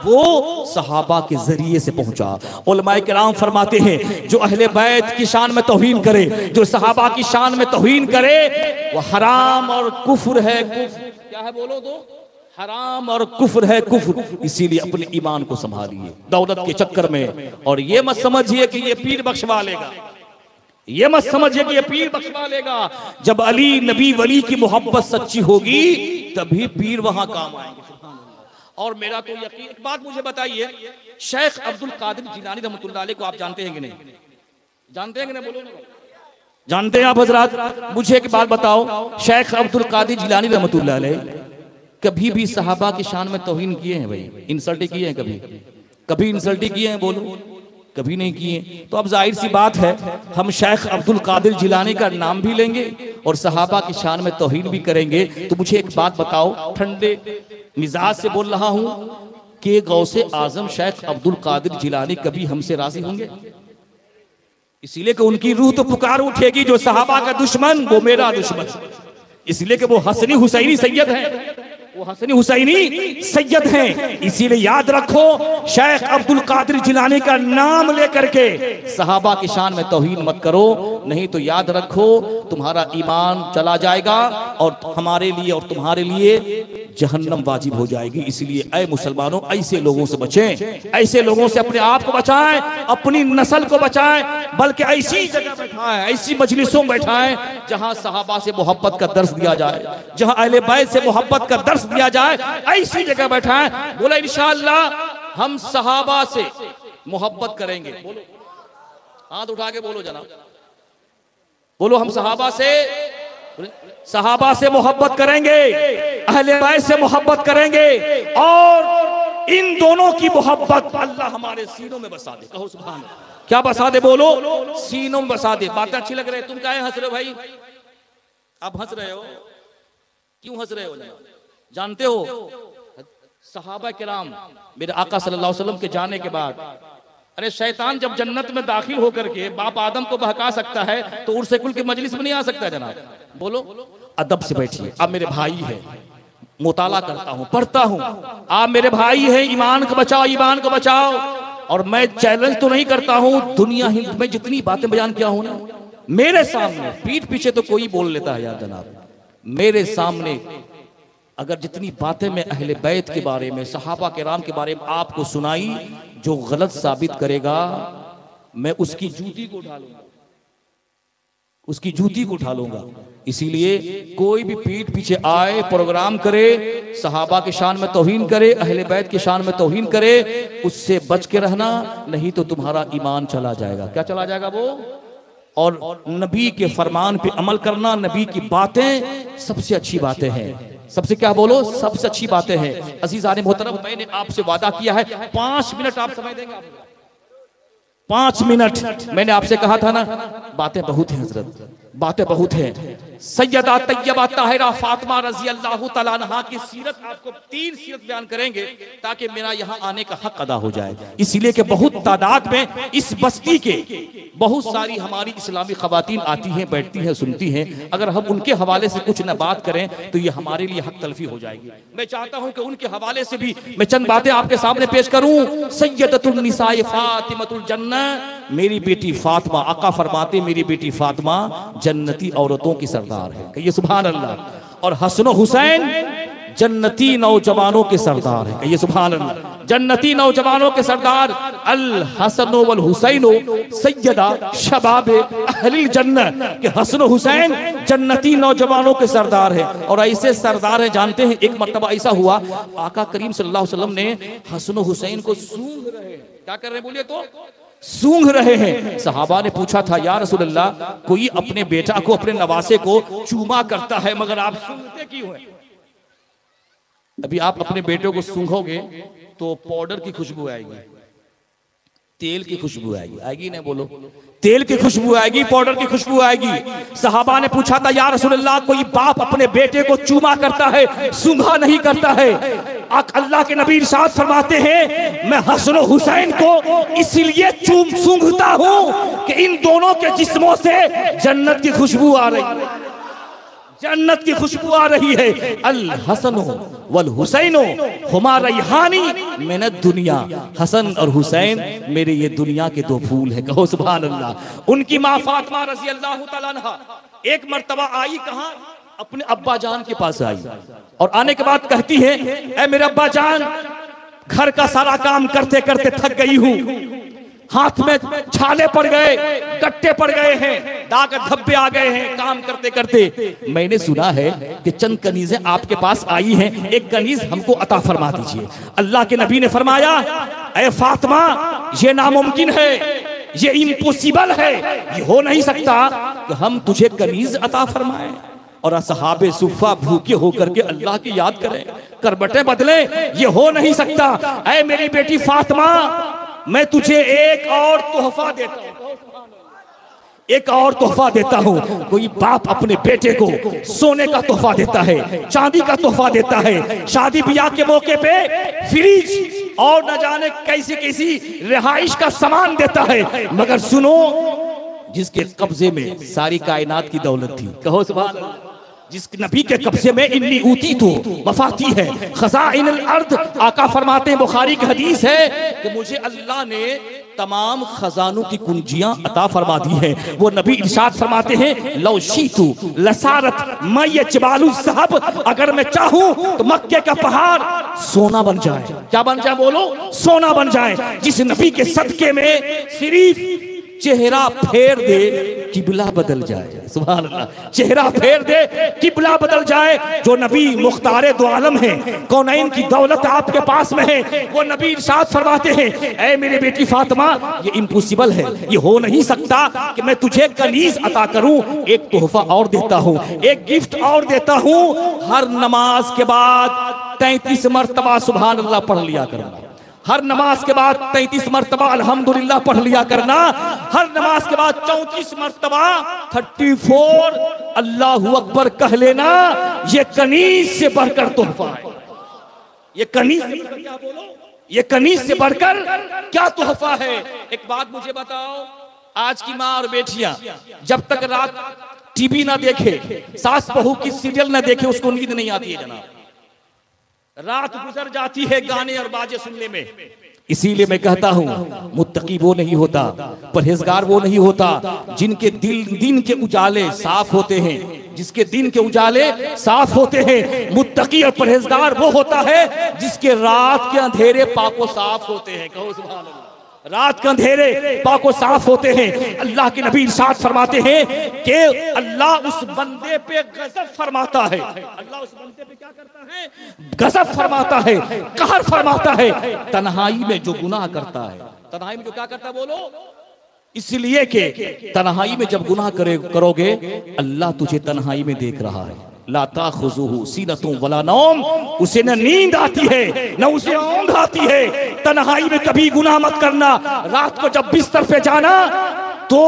वो सहाबा के जरिए से पहुंचा। उलमाए किराम फरमाते हैं जो अहले बैत की शान में तौहीन करे, जो सहाबा की शान में तौहीन करे, वो हराम और कुफ्र है। कुफ्र क्या है बोलो तो? हराम और कुफ्र है, कुफ्र। इसीलिए अपने ईमान को संभालिए दौलत के चक्कर में, और ये मत समझिए कि ये पीर बख्शवा लेगा, ये मत समझिए कि ये पीर बख्शवा लेगा। जब अली नबी वली की मोहब्बत सच्ची होगी तभी पीर वहां काम आएंगे। और मेरा तो यकीन, एक बात मुझे बताइए, शेख अब्दुल कादिर जिलानी रहमतुल्लाह अलैह को आप जानते हैं कि नहीं? जानते हैं कि नहीं? बोलो ना। जानते हैं आप हजरात? मुझे एक बात बताओ, शेख अब्दुल कादिर जिलानी रहमतुल्लाह अलैह कभी भी सहाबा की शान में तौहीन किए हैं? भाई इंसल्ट किए हैं? कभी इंसल्ट किए हैं? बोलो, कभी नहीं किए। तो अब जाहिर सी बात है, हम शेख अब्दुल कादिर जिलानी का नाम भी लेंगे और सहाबा की शान में तौहीन भी करेंगे। तो मुझे एक बात बताओ, ठंडे मिजाज से बोल रहा हूं कि गौसे आजम शेख अब्दुल कादिर जिलानी कभी हमसे राजी होंगे? इसीलिए कि उनकी रूह तो पुकार उठेगी, जो सहाबा का दुश्मन वो मेरा दुश्मन। इसलिए कि वो हसनी हुसैनी सैयद है, वो हसनी हुसैनी सैयद हैं। इसीलिए याद रखो, शेख अब्दुल कादिर जिलानी का नाम लेकर के सहाबा की शान में तौहीन मत करो, नहीं तो याद रखो तुम्हारा ईमान चला जाएगा और हमारे लिए और तुम्हारे लिए जहन्नम वाजिब हो जाएगी। इसलिए ऐ मुसलमानों, ऐसे लोगों से बचें, ऐसे लोगों से अपने आप को बचाएं, अपनी नस्ल को बचाएं, बल्कि ऐसी जगह बैठाएं, ऐसी मजलिसों में बैठाएं जहां सहाबा से मोहब्बत का दर्स दिया जाए, जहां अहले बैत से मोहब्बत का दर्स दिया जाए, ऐसी जगह बैठाएं। बोला इंशाअल्लाह हम सहाबा से मोहब्बत करेंगे। बोलो, हाथ उठा के बोलो जनाब, बोलो हम सहाबा से मोहब्बत करेंगे, अहले बैत से मोहब्बत करेंगे और इन दोनों की मोहब्बत अल्लाह हमारे सीनों में बसा दे। कहो सुभान अल्लाह। क्या बसा दे? बोलो, सीनों में बसा दे। बातें अच्छी लग रही है? तुम काहे हंस रहे हो भाई? आप हंस रहे हो, क्यों हंस रहे हो? जानते हो सहाबा किराम मेरे आका सल्लल्लाहु अलैहि वसल्लम के जाने के बाद, अरे शैतान जब जन्नत में दाखिल होकर के बाप आदम को बहका सकता है तो उर्से कुल की मजलिस में नहीं आ सकता जनाब। बोलो, अदब से बैठिए। आप मेरे भाई हैं, मुताला करता हूं, पढ़ता हूं, आप मेरे भाई हैं, ईमान को बचाओ, ईमान को बचाओ। और मैं चैलेंज तो नहीं करता हूं, दुनिया हिंद में जितनी बातें बयान किया हूं ना, मेरे सामने, पीठ पीछे तो कोई बोल लेता है यार जनाब, मेरे सामने अगर जितनी बातें मैं अहले बैत के बारे में, सहाबा किराम के बारे में आपको सुनाई, जो गलत साबित करेगा मैं उसकी जूती को उठा लूंगा, उसकी जूती को उठा लूंगा। इसीलिए कोई भी पीठ पीछे आए, प्रोग्राम करे, सहाबा की शान में तौहीन करे, अहले बैत की शान में तौहीन करे, उससे बच के रहना, नहीं तो तुम्हारा ईमान चला जाएगा। क्या चला जाएगा? वो और नबी के फरमान पे अमल करना। नबी की बातें सबसे अच्छी बातें हैं, सबसे क्या बोलो, सबसे अच्छी बातें हैं। अजीज़ान मोहतरम, मैंने आपसे वादा किया है 5 मिनट आप समय देंगे? 5 मिनट मैंने आपसे कहा था ना। बातें बहुत हैं हजरत, बातें बहुत हैं। सैयदा तैयबा ताहिरा फातिमा रजी अल्लाह तआला अन्हा की सीरत, आपको 3 सीरत बयान करेंगे ताकि मेरा यहाँ आने का हक अदा हो जाए। इसीलिए कि बहुत तादाद में इस बस्ती के बहुत सारी हमारी इस्लामी खवातीन आती हैं, बैठती हैं, सुनती हैं। अगर हम उनके हवाले से कुछ न बात करें तो ये हमारे लिए हक तलफी हो जाएगी। मैं चाहता हूं कि उनके हवाले से भी मैं चंद बातें आपके सामने पेश करूं। सैयदतुन निसाए फातिमतुल जन्नह, मेरी बेटी फातिमा, आका फरमाते मेरी बेटी फातिमा जन्नती औरतों की सरदार है। कहिए सुभान अल्लाह। और हसन हुसैन जन्नती नौजवानों के सरदार है। कहिए सुभान अल्लाह। जन्नती नौजवानों के सरदार अल हसन वल हुसैन सैयदा शबाब अहलिल जन्नह, के हसन हुसैन जन्नती नौजवानों के सरदार है। और ऐसे सरदार है, जानते हैं एक मर्तबा ऐसा हुआ, आका करीम सल्लल्लाहु अलैहि वसल्लम ने हसन हुसैन को सूंघ रहे, क्या कर रहे बोलिए तो, सूंघ रहे हैं। सहाबा ने पूछा था, या रसूलल्लाह, कोई अपने बेटा को, अपने नवासे को चूमा करता है मगर आप सूंघते क्यों हैं? अभी आप अपने बेटे को सूंघोगे तो पाउडर की खुशबू आएगी, तेल की खुशबू आएगी, आएगी नहीं? बोलो, तेल की खुशबू आएगी, पाउडर की खुशबू आएगी। सहाबा ने पूछा था, या रसूलल्लाह, कोई बाप अपने बेटे को चूमा करता है, सूंघा नहीं करता है? अल्लाह के नबी इरशाद फरमाते हैं, मैं हसन हुसैन को इसलिए सूंघता हूं कि इन दोनों के जिस्मों से जन्नत की खुशबू आ रही है, जन्नत की खुशबू आ रही है। अल हसन वल हुसैनो हुमा रैहानी मिनद दुनिया, हसन और हुसैन मेरे ये दुनिया के 2 फूल हैं। कहो सुभान अल्लाह। उनकी माँ फातिमा रजी अल्लाह तआला अन्हा एक मर्तबा आई, कहाँ? अपने अब्बा जान के पास आई और आने के बाद कहती है, ऐ मेरे अब्बा जान, घर का सारा काम करते करते थक गई हूँ, हाथ में छाले पड़ गए, गट्टे पड़ गए हैं, दाग धब्बे आ गए हैं काम करते करते। मैंने सुना है कि चंद कनीजें आपके पास आई हैं, एक कनीज हमको अता फरमा दीजिए। अल्लाह के नबी ने फरमाया, ऐ फातिमा, ये नामुमकिन है, ये इम्पॉसिबल है, ये हो नहीं सकता कि हम तुझे कनीज अता फरमाएं और असहाबे सुफ़ा भूखे होकर के अल्लाह की याद करें, करबटे बदले। ये हो नहीं सकता। ऐ मेरी बेटी फातिमा, मैं तुझे एक और तोहफा देता हूं, एक और तोहफा देता हूं। कोई बाप अपने बेटे को सोने का तोहफा देता है, चांदी का तोहफा देता है, शादी ब्याह के मौके पे फ्रिज और न जाने कैसी कैसी रिहाइश का सामान देता है। मगर सुनो, जिसके कब्जे में सारी कायनात की दौलत थी, कहो सुभान अल्लाह, जिस नबी के कब्जे में इन्नी ऊती तो वफाती है खज़ाइनुल अर्द, आका फरमाते हैं, बुखारी की हदीस है कि मुझे अल्लाह ने तमाम खजानों की कुंजियां अता फरमा दी है। वो नबी इरशाद फरमाते हैं, लौ शीतु लसारत मय जबालु ज़हब, अगर मैं चाहूं तो मक्के का पहाड़ सोना बन जाए। क्या बन जाए बोलो? सोना बन जाए। जिस नबी के सदके में सिर्फ चेहरा फेर दे किबला बदल जाए। सुभान अल्लाह, चेहरा फेर दे किबला बदल जाए। जो नबी मुख्तारे दो आलम है, कौनैन की दौलत आपके पास में है, वो नबी इरशाद फरमाते हैं, ऐ मेरी बेटी फातिमा, ये इम्पॉसिबल है, ये हो नहीं सकता कि मैं तुझे कनीज अता करूं। एक तोहफा और देता हूं, एक गिफ्ट और देता हूं। हर नमाज के बाद 33 मरतबा सुभान अल्लाह पढ़ लिया करना। हर नमाज के बाद 33 मरतबा अल्हम्दुलिल्लाह पढ़ लिया करना। हर नमाज के बाद 34 मरतबा 34 अल्लाहु अकबर कह लेना। ये कनीज से बढ़कर तोहफा है। ये कनीज से बढ़कर क्या बोलो? ये कनीज से बढ़कर क्या तोहफा है? एक बात मुझे बताओ, आज की माँ और बेटियां जब तक रात टीवी ना देखे, सास बहू की सीरियल ना देखे, उसको नींद नहीं आती है जनाब। रात गुजर जाती है गाने और बाजे सुनने में। इसीलिए मैं कहता हूं, मुत्तकी वो नहीं होता, परहेजगार वो नहीं होता जिनके दिन के उजाले साफ होते हैं, जिसके दिन के उजाले साफ होते हैं। मुत्तकी और परहेजगार वो होता है जिसके रात के अंधेरे पाको साफ होते हैं। कहो सुभान अल्लाह। रात के अंधेरे पाको साफ होते हैं। अल्लाह के नबी इरशाद फरमाते हैं कि अल्लाह उस बंदे पे गज़ब फरमाता है। अल्लाह उस बंदे पे क्या करता है? गज़ब फरमाता है, कहर फरमाता है। तन्हाई में जो गुनाह करता है, तन्हाई में जो क्या करता है बोलो? इसलिए कि तन्हाई में जब गुनाह करोगे, अल्लाह तुझे तन्हाई में देख रहा है। ला ताखुज़ुहु सीनतुन वला नौम, उसे न नींद आती है न उसे ऊंघ आती है। तन्हाई में कभी गुनाह मत करना। रात को जब बिस्तर पे जाना तो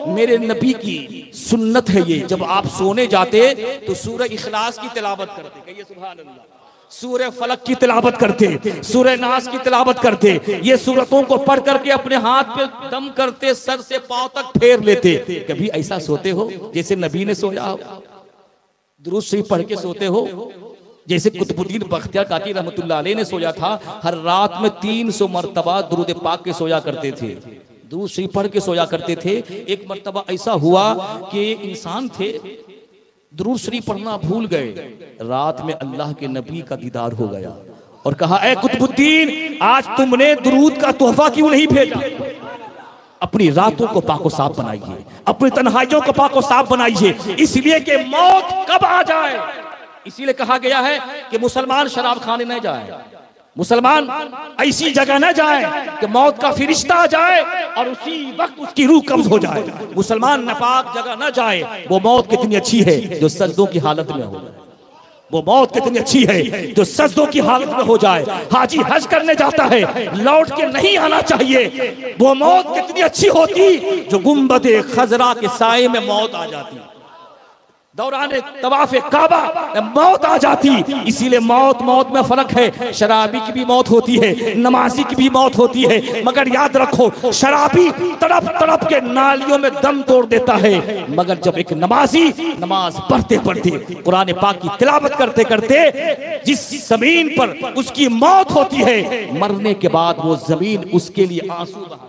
मेरे नबी की सुन्नत है ये, जब आप सोने जाते तो सूरह इखलास की तिलावत करते, कहिए सुभान अल्लाह। सूरह फलक की तिलावत करते, सूरह नास की तिलावत करते। ये सूरतों को पढ़ करके अपने हाथ पे दम करते, सर से पांव तक फेर लेते। कभी ऐसा सोते हो जैसे नबी ने सोया हो? दुरूद शरीफ पढ़ के सोते हो जैसे कुतुबुद्दीन बख्तियार काकी रहमतुल्लाह अलैह ने सोया था। हर रात में 300 मरतबा दुरूद पाक के सोया करते थे, दुरूद शरीफ पढ़ के सोया करते थे। एक मरतबा ऐसा हुआ कि इंसान थे, दुरूद शरीफ पढ़ना भूल गए। रात में अल्लाह के नबी का दीदार हो गया और कहा, ऐ कुतुबुद्दीन, आज तुमने दुरूद का तोहफा क्यों नहीं भेजा? अपनी रातों को पाको साफ बनाइए, अपनी तन्हाइयों को पाको साफ बनाइए। इसलिए कि मौत कब आ जाए, इसीलिए कहा गया है कि मुसलमान शराब खाने न जाए, मुसलमान ऐसी जगह न जाए कि मौत का फिरिश्ता आ जाए और उसी वक्त उसकी रूह कब्ज हो जाए। मुसलमान नापाक जगह न जाए। वो मौत कितनी अच्छी है जो सजदों की हालत में हो, वो मौत कितनी अच्छी है जो सजदों की हालत में हो जाए। हाजी हज करने जाता है, लौट के नहीं आना चाहिए। वो मौत कितनी अच्छी होती जो गुंबदे खजरा के साए में मौत आ जाती, दौराने तवाफ़े काबा मौत आ जाती। इसीलिए मौत में फर्क है। शराबी की भी मौत होती है, नमाजी की भी मौत होती है। मगर याद रखो, शराबी तड़प तड़प के नालियों में दम तोड़ देता है, मगर जब एक नमाजी नमाज पढ़ते पढ़ते कुरान पाक की तिलावत करते करते जिस जमीन पर उसकी मौत होती है, मरने के बाद वो जमीन उसके लिए आंसू बहाती,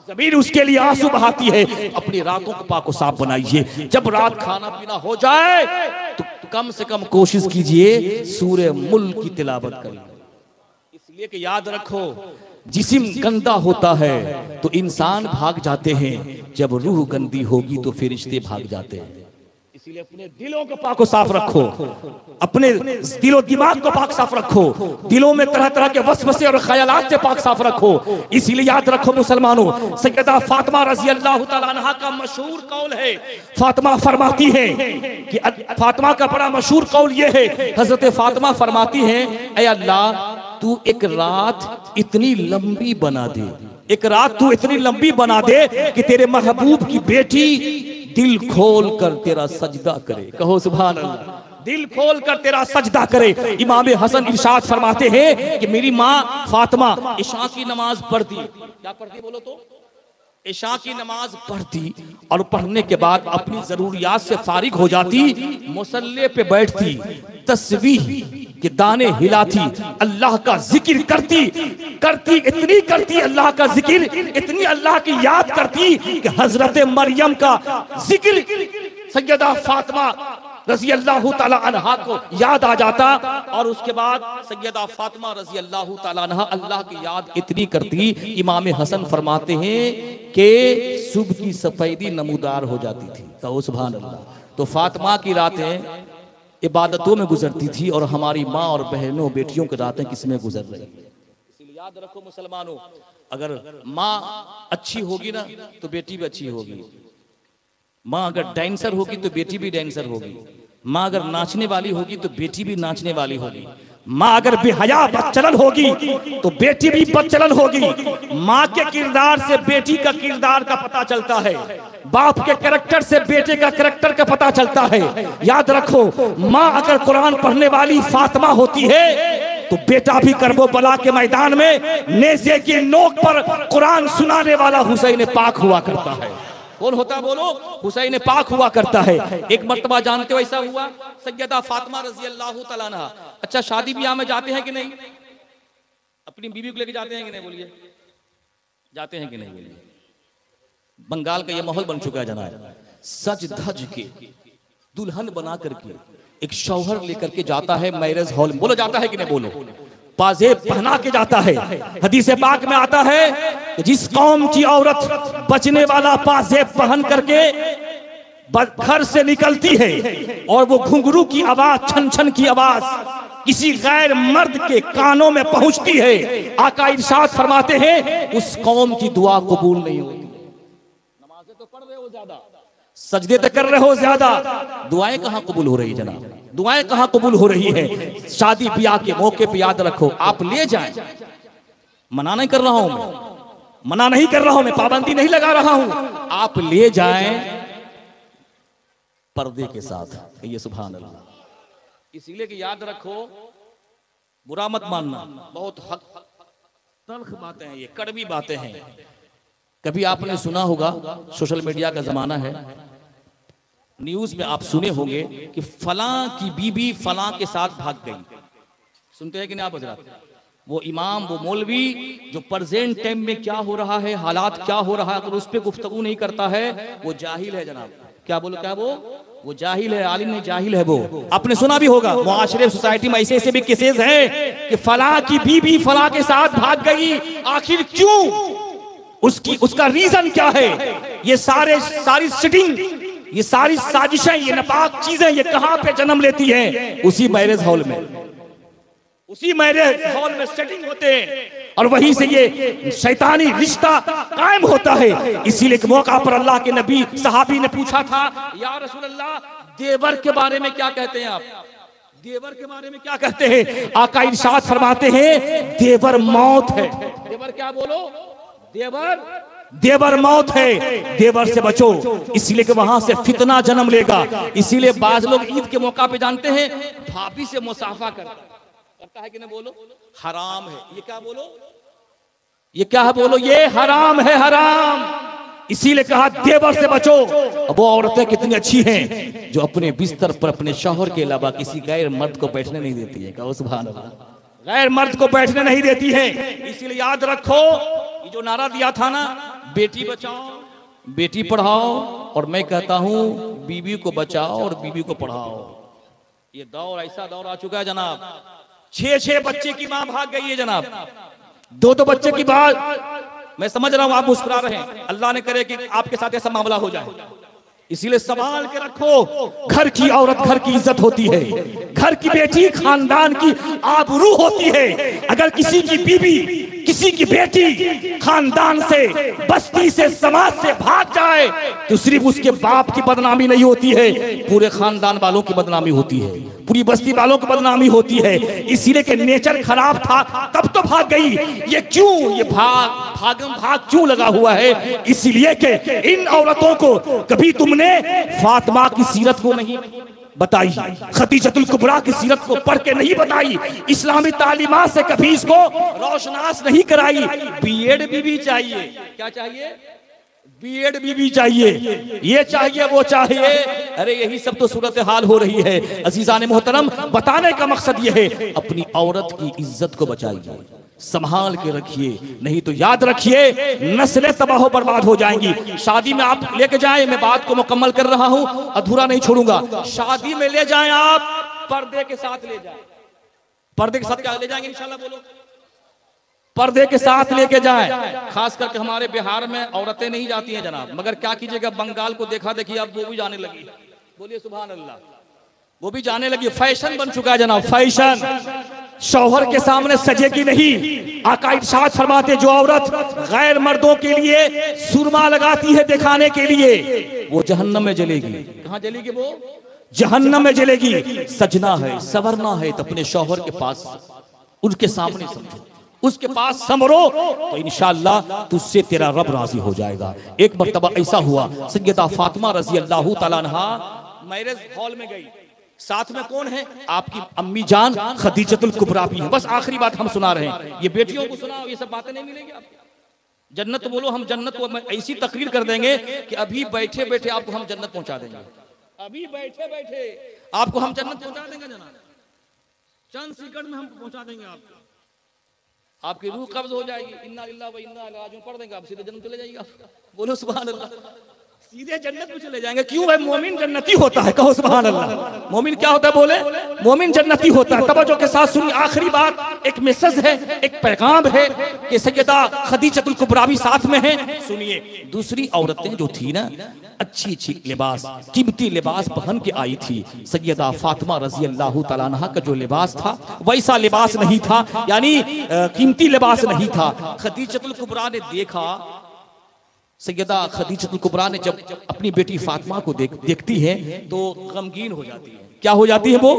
ज़मीन उसके लिए आंसू बहाती है। अपनी रातों को पाको साफ बनाइए। जब रात खाना पीना हो जाए तो कम से कम कोशिश कीजिए सूरह मुल्क की तिलावत करिए। इसलिए कि याद रखो, जिस्म गंदा होता है तो इंसान भाग जाते हैं, जब रूह गंदी होगी तो फरिश्ते भाग जाते हैं। इसीलिए अपने दिलों को पाक साफ रखो, अपने दिलो दिमाग को पाक साफ रखो, दिलों में तरह तरह के वसवसे और ख्यालात से पाक साफ रखो। इसीलिए याद रखो मुसलमानों, सैयदा फातिमा रजी अल्लाह तआला अन्हा का मशहूर कौल है, फातिमा फरमाती है कि फातिमा का बड़ा मशहूर कौल ये है, हजरत फातिमा फरमाती है, ऐ अल्लाह तू एक रात इतनी लंबी बना दे, एक रात तू इतनी लंबी बना दे कि तेरे महबूब की बेटी दिल खोल कर तेरा सजदा करे। कहो सुभान अल्लाह। दिल खोल कर तेरा सजदा करे। इमाम हसन इरशाद फरमाते हैं कि मेरी माँ फातिमा इशा की नमाज पढ़ती, क्या पढ़ती बोलो तो, इशा की नमाज पढ़ती और पढ़ने के बाद अपनी जरूरियात से फारिग हो जाती, मुसल्ले पे बैठती, तस्बीह के दाने हिलाती, अल्लाह का जिक्र करती करती इतनी करती अल्लाह का जिक्र, इतनी अल्लाह की याद करती कि हजरत मरियम का जिक्र सैयदा फातिमा रजी अल्लाह ताला अन्हा को याद आ जाता। और उसके बाद सैयदा फातिमा रजी अल्लाह ताला अन्हा अल्लाह की याद इतनी करती, इमाम हसन फरमाते हैं कि सुबह की सफेदी नमूदार हो जाती थी। तो सुभान अल्लाह। तो फातिमा की रातें इबादतों में गुजरती थी और हमारी माँ और बहनों बेटियों की रातें किसमें गुजर रही है। इसलिए याद रखो मुसलमानों, अगर माँ अच्छी होगी ना तो बेटी भी अच्छी होगी, माँ अगर डांसर होगी तो बेटी भी डांसर होगी, माँ अगर नाचने वाली होगी तो बेटी भी नाचने वाली होगी, माँ अगर बेहया बदचलन होगी तो बेटी भी बदचलन होगी। माँ के किरदार से बेटी का किरदार का पता चलता है, बाप के कैरेक्टर से बेटे का कैरेक्टर का पता चलता है। याद रखो, माँ अगर कुरान पढ़ने वाली फातिमा होती है तो बेटा भी करबला के मैदान में नेज़े की नोक पर कुरान सुनाने वाला हुसैन पाक हुआ करता है। कौन होता बोलो? हुसैन पाक हुआ करता है। एक मर्तबा जानते हो ऐसा हुआ, सैयदा फातिमा रजी अल्लाह तआला अन्हा, अच्छा शादी ब्याह में जाते हैं कि नहीं? अपनी बीवी को लेके जाते हैं कि नहीं? बोलिए, जाते हैं कि नहीं? बोलिए। बंगाल का ये माहौल बन चुका है जनाब, सज धज के दुल्हन बना करके एक शौहर लेकर के जाता है मैरिज हॉल में। बोलो जाता है कि नहीं? बोलो। पाजेब पहना के जाता है। हदीस पाक में आता है कि जिस कौम की औरत बचने वाला पाजेब पहन करके घर से निकलती है और वो घुंघरू की आवाज, छन छन की आवाज किसी गैर मर्द के कानों में पहुंचती है, आका इरशाद फरमाते हैं उस कौम की दुआ कबूल नहीं होती। नमाजें तो पढ़ रहे हो ज्यादा, सजदे तो कर रहे हो ज्यादा, दुआएं कहां कबूल हो रही है जनाब? दुआएं कहां कबूल हो रही है? शादी ब्याह के मौके पे याद रखो, आप ले जाएं, मना नहीं कर रहा हूं मैं, मना नहीं कर रहा हूं मैं, पाबंदी नहीं लगा रहा हूं, आप ले जाएं पर्दे के साथ। ये सुभान अल्लाह। इसीलिए कि याद रखो, बुरा मत मानना, बहुत तल्ख बातें हैं ये, कड़वी बातें हैं। कभी आपने सुना होगा, सोशल मीडिया का जमाना है, न्यूज में आप सुने होंगे कि फलां की बीबी फलां के साथ भाग गई। सुनते हैं कि नहीं आप हजरात? वो इमाम, वो मौलवी जो प्रेजेंट टाइम में क्या हो रहा है, हालात क्या हो रहा है, अगर उस पर गुफ्तगू नहीं करता है वो जाहिल है जनाब। क्या बोलो? क्या वो जाहिल है, आलिम नहीं, जाहिल है वो। आपने सुना भी होगा, मुआशरे सोसाइटी में ऐसे ऐसे भी केसेस हैं कि फलां की बीबी फलां के साथ भाग गई। आखिर क्यों? उसका रीजन क्या है? ये सारी सिटिंग, ये सारी साजिशें, ये नापाक चीजें ये कहां पे जन्म लेती हैं? उसी मैरिज हॉल में, उसी मैरिज हॉल में सेटिंग होते हैं और वहीं से ये शैतानी रिश्ता कायम होता है। इसीलिए एक मौका पर अल्लाह के नबी सहाबी ने पूछा था, या रसूल अल्लाह देवर के बारे में क्या कहते हैं आप? देवर के बारे में क्या कहते हैं? आका इरशाद फरमाते हैं देवर मौत है। देवर क्या बोलो? देवर मौत है, देवर से बचो, इसलिए कि वहां से फितना जन्म लेगा। इसीलिए बाज लोग ईद के मौका पे जानते हैं भाभी से मुसाफा करता है कि नहीं? बोलो हराम है। ये क्या बोलो? ये क्या है? बोलो ये हराम है, हराम। इसीलिए कहा देवर से बचो। वो औरतें कितनी अच्छी हैं जो अपने बिस्तर पर अपने शौहर के अलावा किसी गैर मर्द को बैठने नहीं देती है। कहो सुभान अल्लाह। गैर मर्द को बैठने नहीं देती है। इसीलिए याद रखो, ये जो नारा दिया था ना, बेटी बचाओ बेटी पढ़ाओ, और मैं कहता हूं बीवी को बचाओ और बीवी को पढ़ाओ। ये दौर, ऐसा दौर आ चुका है जनाब, 6 बच्चे की मां भाग गई है जनाब। दो बच्चे की बात मैं समझ रहा हूं, आप मुस्कुरा रहे हैं, अल्लाह ने करे कि आपके साथ ऐसा मामला हो जाए, इसीलिए संभाल के रखो। घर की औरत घर की इज्जत होती है, घर की बेटी खानदान की आबरू होती है। अगर किसी की बीवी किसी की बेटी खानदान से, बस्ती से, समाज से भाग जाए तो सिर्फ उसके बाप की बदनामी नहीं होती है, पूरे खानदान वालों की बदनामी होती है, पूरी बस्ती वालों की बदनामी होती है। इसीलिए कि नेचर खराब था तब तो भाग गई, ये क्यों, ये भाग क्यों लगा हुआ है? इसीलिए कि इन औरतों को कभी तुमने फातिमा की सीरत को नहीं बताई, खदीजतुल कुबरा की सीरत को पढ़ के नहीं बताई, इस्लामी तालीमात से कभी इसको रोशनास नहीं कराई। बीएड बीबी चाहिए, क्या चाहिए? बीएड बीबी चाहिए, ये चाहिए वो चाहिए। अरे यही सब तो सूरत हाल हो रही है। अजीजान मोहतरम, बताने का मकसद ये है, अपनी औरत की इज्जत को बचाइए, संभाल के रखिए, नहीं तो याद रखिए नस्लें तबाह बर्बाद हो जाएंगी। शादी में आप लेके जाएं, मैं बात को मुकम्मल कर रहा हूं, अधूरा नहीं छोड़ूंगा। शादी में ले जाएं आप, पर्दे के साथ ले जाएं। पर्दे के साथ क्या ले जाएंगे इंशाल्लाह? बोलो, पर्दे के साथ लेके जाएं। खास करके हमारे बिहार में औरतें नहीं जाती हैं जनाब, मगर क्या कीजिएगा, बंगाल को देखा देखिए अब वो भी जाने लगी। बोलिए सुभान अल्लाह, वो भी जाने लगी, फैशन बन चुका है जनाब, फैशन। शौहर के सामने सजेगी नहीं। आका इरशाद फरमाते, जो औरत गैर मर्दों के लिए सुरमा लगाती है दिखाने के लिए, वो जहन्नम में जलेगी। कहाँ जलेगी? वो जहन्नम में जलेगी। सजना है, सवरना है तो अपने शौहर के पास, उनके सामने समझो, उसके पास समरो तो इंशाअल्लाह तुझसे तेरा रब राजी हो जाएगा। एक मर्तबा ऐसा हुआ, सैयदा फातिमा रजी अल्लाह तआला अन्हा मैरिज हॉल में गई, साथ में कौन है? आपकी अम्मी जान खदीजतुल कुबरा भी है। बस आखिरी बात हम सुना रहे हैं, ये बेटियों को सुनाओ, ये सब बातें नहीं मिलेंगी आपको। जन्नत बोलो, हम जन्नत को ऐसी तकरीर कर देंगे कि अभी बैठे बैठे आपको हम जन्नत पहुंचा देंगे, अभी बैठे बैठे आपको हम जन्नत पहुंचा देंगे जनाब, चंद सेकंड में हम पहुंचा देंगे आपको, आपकी रूह कब्ज हो जाएगी, इन्ना लिल्लाहि व इन्ना इलैहि राजिऊन पढ़ देंगे, आप सीधे जन्नत चले जाइएगा। बोलो सुभान अल्लाह, सीधे जन्नत में चले जाएंगे। क्यों है? मोमिन जन्नती होता है, कहो सुभान अल्लाह। मोमिन क्या होता है? बोले, मोमिन जन्नती होता है। तवज्जो के साथ सुनिए, आखिरी बात, एक मैसेज है, एक पैगाम है कि सैयदा खदीजतुल कुबरा भी साथ में है। सुनिए, दूसरी औरतें जो थी ना, अच्छी अच्छी लिबास, कीमती लिबास पहन के आई थी। सैयदा फातिमा रजी अल्लाह तआला अन्हा का जो लिबास था वैसा लिबास नहीं था, यानी कीमती लिबास नहीं था। खदीजतुल कुबरा ने देखा, सैयदा खदीजतुल कुबरा ने जब अपनी बेटी फातिमा को देखती है तो गमगीन हो जाती है। क्या हो जाती है? वो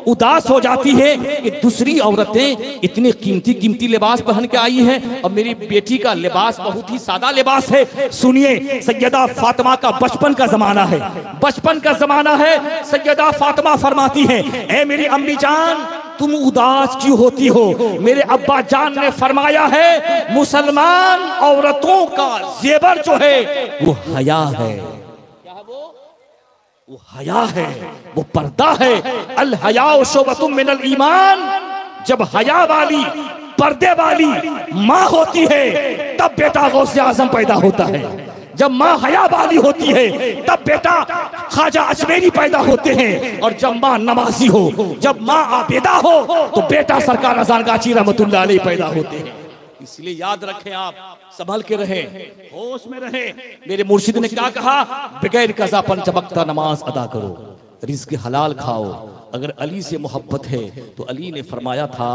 उदास हो जाती है कि दूसरी औरतें इतने कीमती कीमती लिबास पहन के आई हैं और मेरी बेटी का लिबास बहुत ही सादा लिबास है। सुनिए, सैयदा फातिमा का बचपन का जमाना है, बचपन का जमाना है। सैयदा फातिमा फरमाती है, ए मेरी अम्मी जान, तुम उदास क्यों होती हो? मेरे अब्बा जान ने फरमाया है, मुसलमान औरतों का जेवर जो है वो हया है। क्या है वो हया है, वो पर्दा है। अल हया शोबतुम मिनल ईमान। जब हया वाली, पर्दे वाली माँ होती है तब बेटा गौसे आजम पैदा होता है। जब माँ हया वाली होती है तब बेटा ख्वाजा अजमेरी पैदा होते हैं। और जब माँ नमाजी हो, जब माँ आबिदा हो तो बेटा सरकार अज़ान गाची रहमतुल्लाह अलैह पैदा होते हैं। इसलिए याद रखें, आप संभल के रहे, होश में रहे। मेरे मुर्शिद ने क्या कहा? बगैर कज़ा पंच वक्त नमाज अदा करो, रिज़्क़ हलाल खाओ। अगर अली से मोहब्बत है तो अली ने फरमाया था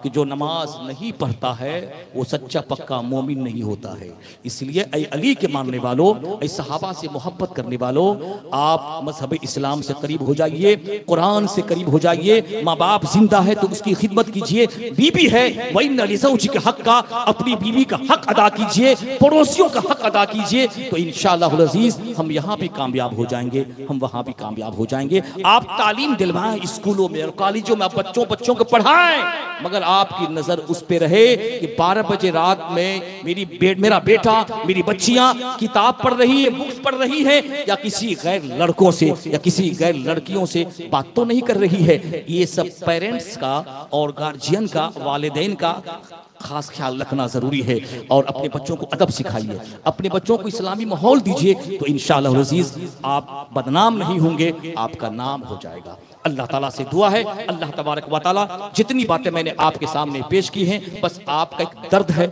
कि जो नमाज नहीं पढ़ता है वो सच्चा पक्का मोमिन नहीं होता है। इसलिए ऐ अली के मानने वालों, ऐ सहाबा से मोहब्बत करने वालों, आप मजहब इस्लाम से करीब हो जाइए, कुरान से करीब हो जाइए। माँ बाप जिंदा है तो उसकी खिदमत कीजिए, बीबी है वही लिज़ौजी के हक का, अपनी बीवी का हक अदा कीजिए, पड़ोसियों का हक अदा कीजिए, तो इंशाअल्लाह अज़ीज़ हम यहाँ भी कामयाब हो जाएंगे, हम वहाँ भी कामयाब हो जाएंगे। आप तालीम दिलवाएं स्कूलों में और कॉलेजों में, आप बच्चों को पढ़ाएं, मगर आपकी नजर उस पे रहे कि 12 बजे रात में मेरा बेटा, मेरी बच्चियां किताब पढ़ रही है, बुक्स पढ़ रही है, या किसी गैर लड़कों से या किसी गैर लड़कियों से बात तो नहीं कर रही है। ये सब पेरेंट्स का और गार्जियन का, वालिदैन का खास ख्याल रखना जरूरी है। और अपने बच्चों को अदब सिखाइए, अपने बच्चों को इस्लामी माहौल दीजिए, तो इंशाअल्लाह अज़ीज़ आप बदनाम नहीं होंगे, आपका नाम हो जाएगा। अल्लाह ताला से दुआ है, अल्लाह तबारक व तआला जितनी बातें मैंने आपके सामने पेश की हैं, बस आपका एक दर्द है,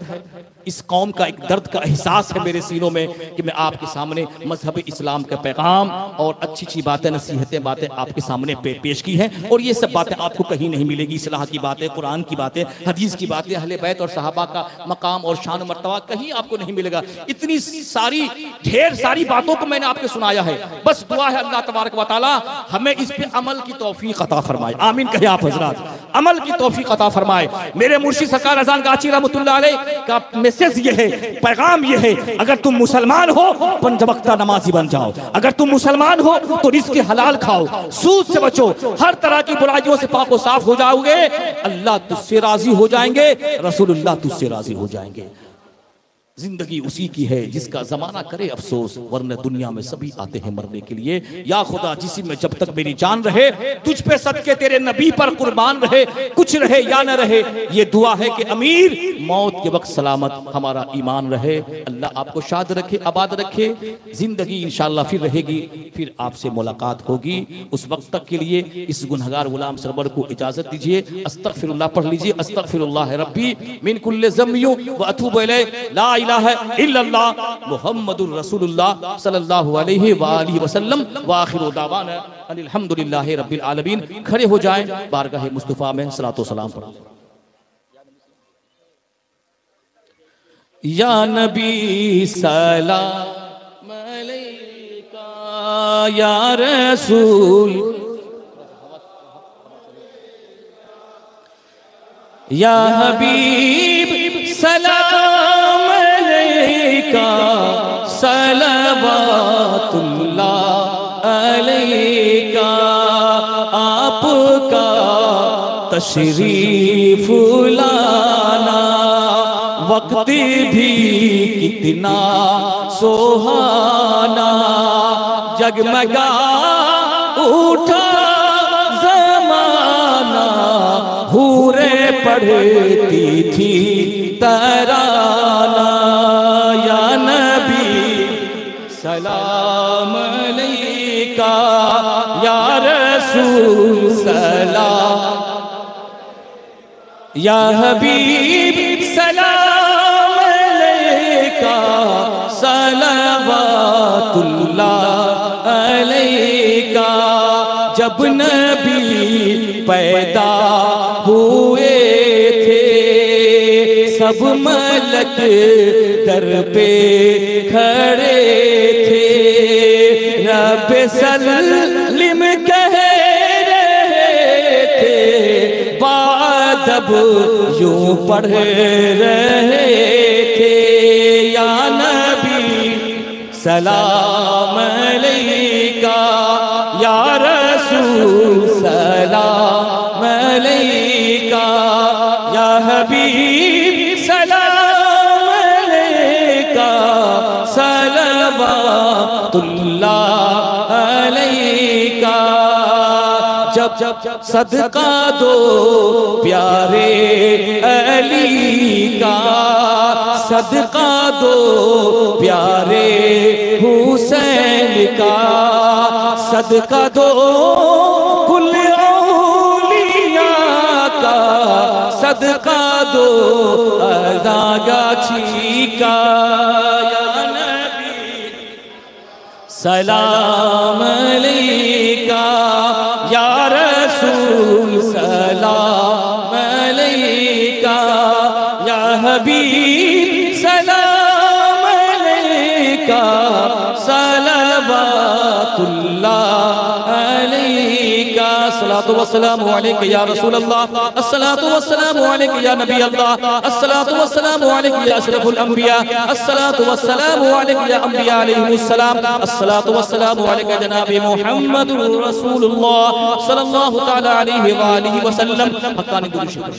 इस कौम का एक दर्द का एहसास है मेरे सीनों में कि मैं आपके सामने मजहब इस्लाम का पैगाम और अच्छी अच्छी बातें, नसीहतें, बातें आपके सामने पेश की हैं। और ये सब बातें आपको कहीं नहीं मिलेगी। इस्लाह की बातें, कुरान की बातें, हदीस की बातें, अहले बैत और सहाबा का मकाम और शान मर्तबा कहीं आपको नहीं मिलेगा। इतनी सारी ढेर सारी बातों को मैंने आपको सुनाया है। बस दुआ है अल्लाह तबारक व तआला हमें इस पे अमल की तौफीक अता फरमाए। आमीन कहे आप हजरात, अमल की तौफीक अता फरमाए। मेरे मुर्शिद सरकार अज़ान गाची रहमतुल्लाह अलैह का मैसेज ये है, पैगाम ये है, अगर तुम मुसलमान हो पंजवक्ता नमाजी बन जाओ, अगर तुम मुसलमान हो तो रिज़्क़ हलाल खाओ, सूद से बचो, हर तरह की बुराइयों से पाक व साफ हो जाओगे, अल्लाह तुझसे राजी हो जाएंगे, रसूलुल्लाह तुझसे राजी हो जाएंगे। जिंदगी उसी की है जिसका जमाना करे अफसोस, वरना दुनिया में सभी आते हैं मरने के लिए। या खुदा जिसी में जब तक मेरी जान रहे, तुझ पे सदके तेरे नबी पर कुर्बान रहे, कुछ रहे या न रहे, ये दुआ है कि अमीर मौत के वक्त सलामत हमारा ईमान रहे। अल्लाह आपको शाद रखे, आबाद रखे। जिंदगी इंशाअल्लाह फिर रहेगी, फिर आपसे मुलाकात होगी। उस वक्त तक के लिए इस गुनहगार गुलाम सरवर को इजाजत दीजिए। अस्तगफिरुल्लाह पढ़ लीजिए, अस्तगफिरुल्लाह रब्बी मिन कुल्लि ज़म्बि व अतूबु इलैहि, ला इलाहा इल्लल्लाह मुहम्मदुर रसूलुल्लाह सल्लल्लाहु अलैहि व आलिहि वसल्लम व आखिरु दावाना अल्हम्दुलिल्लाहि रब्बिल आलमीन। खड़े हो जाएं, बारगाह मुस्तफा में सलातो सलाम पढ़ो। या नबी सलाम अलैका, या रसूल, या हबीब सलाम अलैका, सलवातुल्लाह अलैका। आपका तशरीफ लाना वक्त भी कितना सुहाना, जगमगा उठा जमाना, हूरे पढ़ती थी तराना। या नबी सलाम अलैका, या रसूल सलाम, या हबीब सलाम अलैका, सलवातुल्लाह अलैका। जब नबी पैदा हुए थे, सब मलक दर पे खड़े थे, रब सल्लिम कह रहे थे, बादब यूं पढ़ रहे थे। या नबी सलाम अलैका, या रसूल सलाम अलैका, या हबीब सलाम अलैका, सलवातुल्लाह अलैका। जब सदका दो प्यारे अली का, सदका दो प्यारे हुसैन का, सदका दो कुल औलिया का, सदका दो अज़ागाछी का। या नबी सलाम अलैका, या रसूल सलाम अलैका, या हबीब सलाम अलैका, सलवातुल्लाह अलैका। अस्सलातु वस्सलामु अलैका या रसूल अल्लाह, अस्सलातु वस्सलामु अलैका या नबी अल्लाह, अस्सलातु वस्सलामु अलैका या अशरफुल अंबिया, अस्सलातु वस्सलामु अलैका या अंबिया अलैहिमुस्सलाम, अस्सलातु वस्सलामु अलैका जनाबी मुहम्मदुर रसूलुल्लाह सल्लल्लाहु तआला अलैहि व आलिहि वसल्लम। हक्कानी दुरूद।